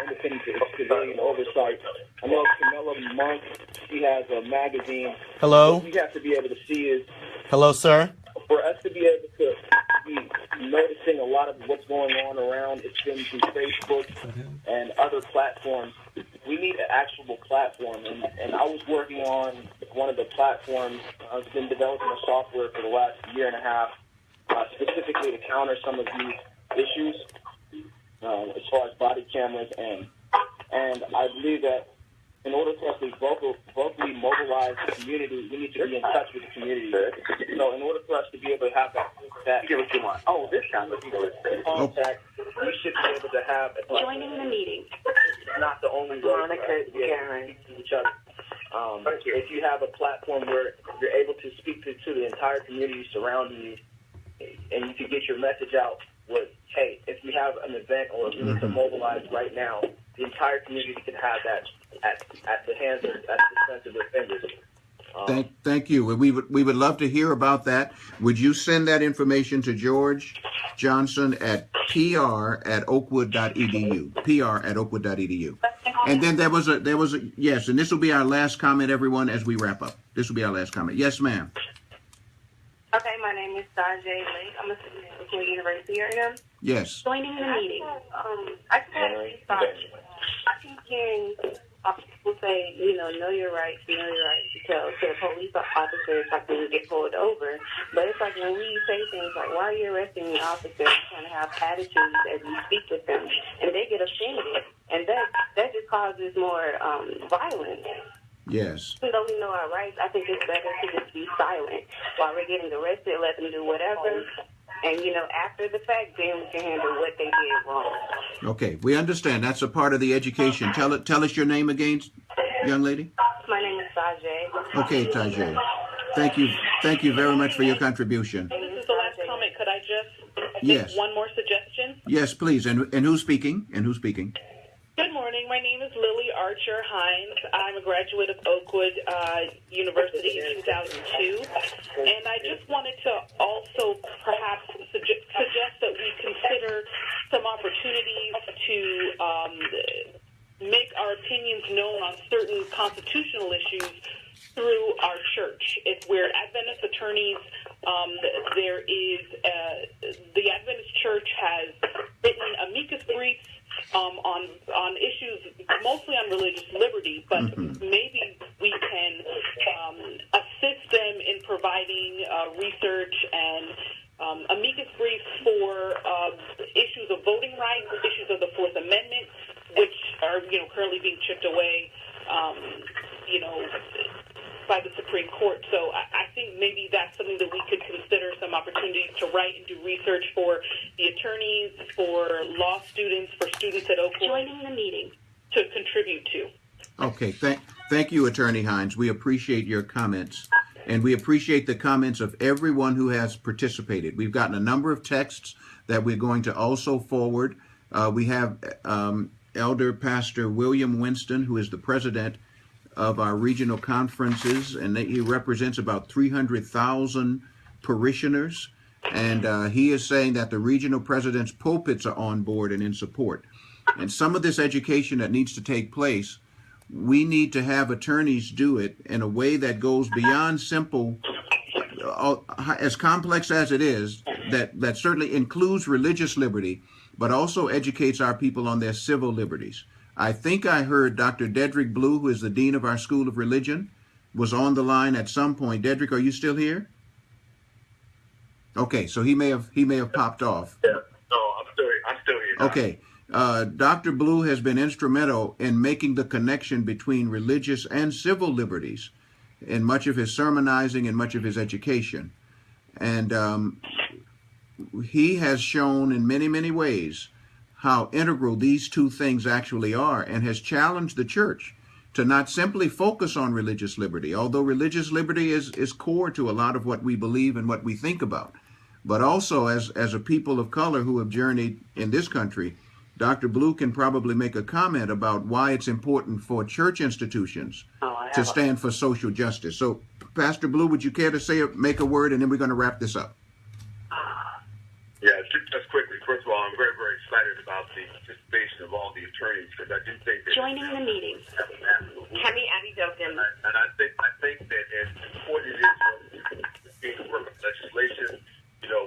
[SPEAKER 13] independent civilian oversight. I know Camilla Monk, she has a magazine.
[SPEAKER 7] Hello?
[SPEAKER 13] What we have to be able to see is,
[SPEAKER 7] hello, sir?
[SPEAKER 13] for us to be able to be noticing a lot of what's going on around, it's been through Facebook and other platforms. We need an actual platform, and I was working on one of the platforms. I've been developing a software for the last year and a half, specifically to counter some of these issues as far as body cameras, and I believe that in order for us to vocally mobilize the community, we need to be in touch with the community. So in order for us to be able to have that give what you want. Oh, this time, contact, we should be able to have a platform.
[SPEAKER 2] Joining the meeting.
[SPEAKER 13] It's not the only way to speak to each other. If you have a platform where you're able to speak to the entire community surrounding you, and you can get your message out with, hey, if we have an event or we need to mobilize right now, the entire community can have that at the hands of, at the dispense of their fingers.
[SPEAKER 1] Thank you. We would love to hear about that. Would you send that information to George Johnson at pr@oakwood.edu? pr@oakwood.edu. And then there was a yes, and this will be our last comment, everyone, as we wrap up. This will be our last comment. Yes, ma'am.
[SPEAKER 19] Okay, my name is Sajay Lake. I'm a student at Oakwood University area.
[SPEAKER 1] Yes.
[SPEAKER 19] Joining the meeting. I just had a thought. I keep hearing people say, know your rights, to tell to the police officers like when you get pulled over. But it's like when we say things like, why are you arresting the officer? Kind of have attitudes as we speak with them, and they get offended, and that just causes more violence.
[SPEAKER 1] Yes.
[SPEAKER 19] Even though we know our rights, I think it's better to just be silent while we're getting arrested, let them do whatever. And, after the fact, then we can handle what they did wrong.
[SPEAKER 1] Okay, we understand. That's a part of the education. Tell us your name again, young lady.
[SPEAKER 19] My name is Sajay.
[SPEAKER 1] Okay, Tajay. Thank you very much for your contribution.
[SPEAKER 20] This is the last comment. Could I just
[SPEAKER 1] Yes.
[SPEAKER 20] make one more suggestion?
[SPEAKER 1] Yes, please. And who's speaking?
[SPEAKER 20] Good morning. My name is Lily Archer Hines. I'm a graduate of Oakwood University in 2002. And I just wanted to also perhaps suggest that we consider some opportunities to make our opinions known on certain constitutional issues through our church. It's where Adventist attorneys, there is, the Adventist Church has written amicus briefs on issues mostly on religious liberty, but maybe we can assist them in providing research and amicus briefs for issues of voting rights, issues of the Fourth Amendment, which are currently being chipped away, by the Supreme Court. So I think maybe that's something that we could consider, some opportunities to write and do research for the attorneys, for law students, for students at Oakwood.
[SPEAKER 2] Joining the meeting.
[SPEAKER 20] To contribute to.
[SPEAKER 1] Okay, thank you, Attorney Hines. We appreciate your comments, and we appreciate the comments of everyone who has participated. We've gotten a number of texts that we're going to also forward. We have Elder Pastor William Winston, who is the president of our regional conferences, and he represents about 300,000 parishioners. And he is saying that the regional president's pulpits are on board and in support. And some of this education that needs to take place, we need to have attorneys do it in a way that goes beyond simple, as complex as it is, that certainly includes religious liberty, but also educates our people on their civil liberties. I think I heard Dr. Dedrick Blue, who is the Dean of our School of Religion, was on the line at some point. Dedrick, are you still here? Okay, so he may have popped off.
[SPEAKER 21] Yeah, no, I'm still here.
[SPEAKER 1] Okay, Dr. Blue has been instrumental in making the connection between religious and civil liberties in much of his sermonizing and much of his education. And he has shown in many, many ways how integral these two things actually are, and has challenged the church to not simply focus on religious liberty, although religious liberty is core to a lot of what we believe and what we think about. But also, as a people of color who have journeyed in this country, Dr. Blue can probably make a comment about why it's important for church institutions to stand for social justice. So, Pastor Blue, would you care to make a word, and then we're going to wrap this up?
[SPEAKER 21] Yeah, just quickly. First of all, I'm very, very excited about the participation of all the attorneys, because I do think that
[SPEAKER 2] joining the meeting.
[SPEAKER 21] Hemi Adedokin. And I think that as important it is to work with legislation,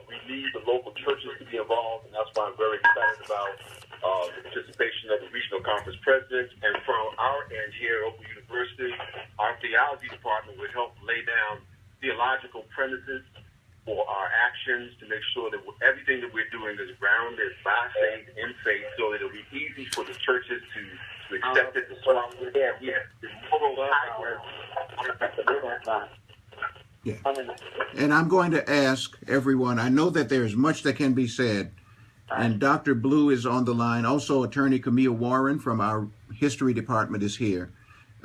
[SPEAKER 21] we need the local churches to be involved, and that's why I'm very excited about the participation of the regional conference presidents. And from our end here at Oakwood University, our theology department will help lay down theological premises for our actions, to make sure that everything that we're doing is grounded by faith, in faith, so that it'll be easy for the churches to accept it, to swallow it.
[SPEAKER 1] Yeah. And I'm going to ask everyone, I know that there's much that can be said, and Dr. Blue is on the line. Also, Attorney Camille Warren from our history department is here.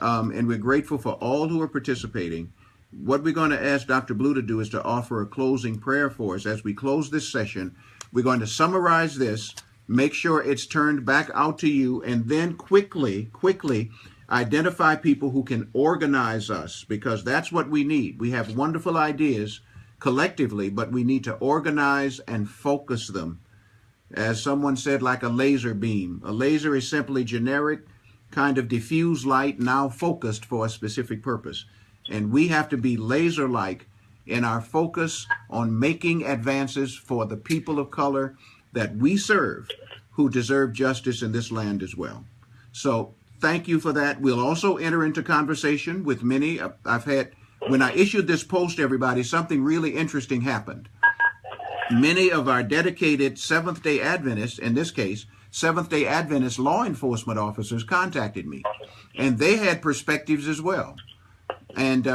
[SPEAKER 1] And we're grateful for all who are participating. What we're going to ask Dr. Blue to do is to offer a closing prayer for us. As we close this session, we're going to summarize this, make sure it's turned back out to you, and then quickly, Identify people who can organize us, because that's what we need. We have wonderful ideas collectively, but we need to organize and focus them. As someone said, like a laser beam. A laser is simply generic, kind of diffuse light, now focused for a specific purpose. And we have to be laser-like in our focus on making advances for the people of color that we serve, who deserve justice in this land as well. So thank you for that. We'll also enter into conversation with many. I've had, when I issued this post, everybody, something really interesting happened. Many of our dedicated Seventh-day Adventists, in this case, Seventh-day Adventist law enforcement officers, contacted me, and they had perspectives as well. And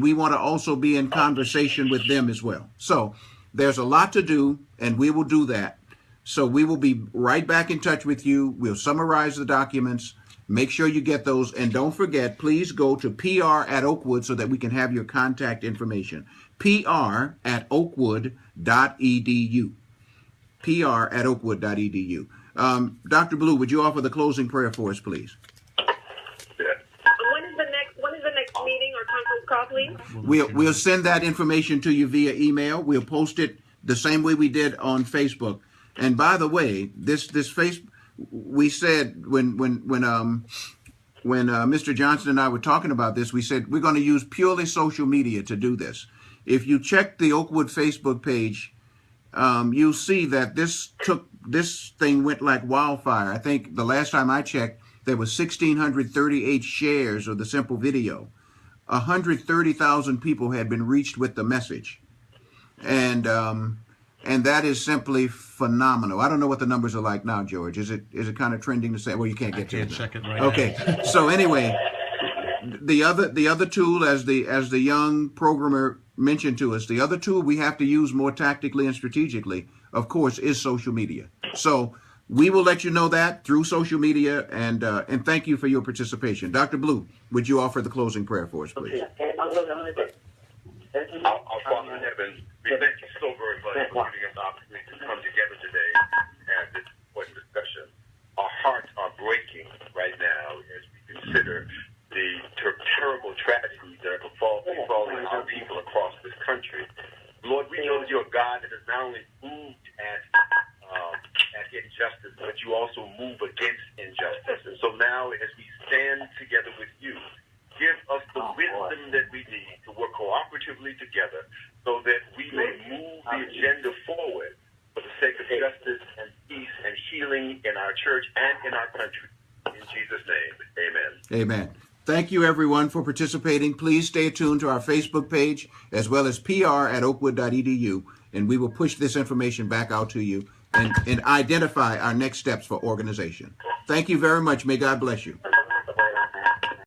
[SPEAKER 1] we want to also be in conversation with them as well. So there's a lot to do, and we will do that. So we will be right back in touch with you. We'll summarize the documents. Make sure you get those. And don't forget, please go to PR@Oakwood so that we can have your contact information. PR@Oakwood.edu. PR@Oakwood.edu. Dr. Blue, would you offer the closing prayer for us, please?
[SPEAKER 5] When is the next meeting or conference call, please?
[SPEAKER 1] We'll send that information to you via email. We'll post it the same way we did on Facebook. And by the way, this Facebook, we said when Mr. Johnson and I were talking about this, we said we're going to use purely social media to do this. If you check the Oakwood Facebook page, you'll see that this thing went like wildfire. I think the last time I checked, there was 1,638 shares of the simple video. 130,000 people had been reached with the message, and that is simply phenomenal. I don't know what the numbers are like now, George. Is it kind of trending to say? Well, you can't get to it.
[SPEAKER 4] Check it right
[SPEAKER 1] Okay.
[SPEAKER 4] now.
[SPEAKER 1] So anyway, the other tool, as the young programmer mentioned to us, the other tool we have to use more tactically and strategically, of course, is social media. So we will let you know that through social media, and thank you for your participation. Dr. Blue, would you offer the closing prayer for us, please?
[SPEAKER 21] Our Father in heaven, we thank you so very much for giving us the opportunity to come together today and have this important discussion. Our hearts are breaking right now as we consider the terrible tragedies that are befalling our people across this country. Lord, we know that you're a God that is not only moved at injustice, but you also move against injustice. And so now, as we stand together with you, give us the wisdom that we need to work cooperatively together so that we may move the agenda forward for the sake of justice and peace and healing in our church and in our country. In Jesus' name, amen.
[SPEAKER 1] Amen. Thank you, everyone, for participating. Please stay tuned to our Facebook page as well as PR@Oakwood.edu, and we will push this information back out to you and identify our next steps for organization. Thank you very much. May God bless you.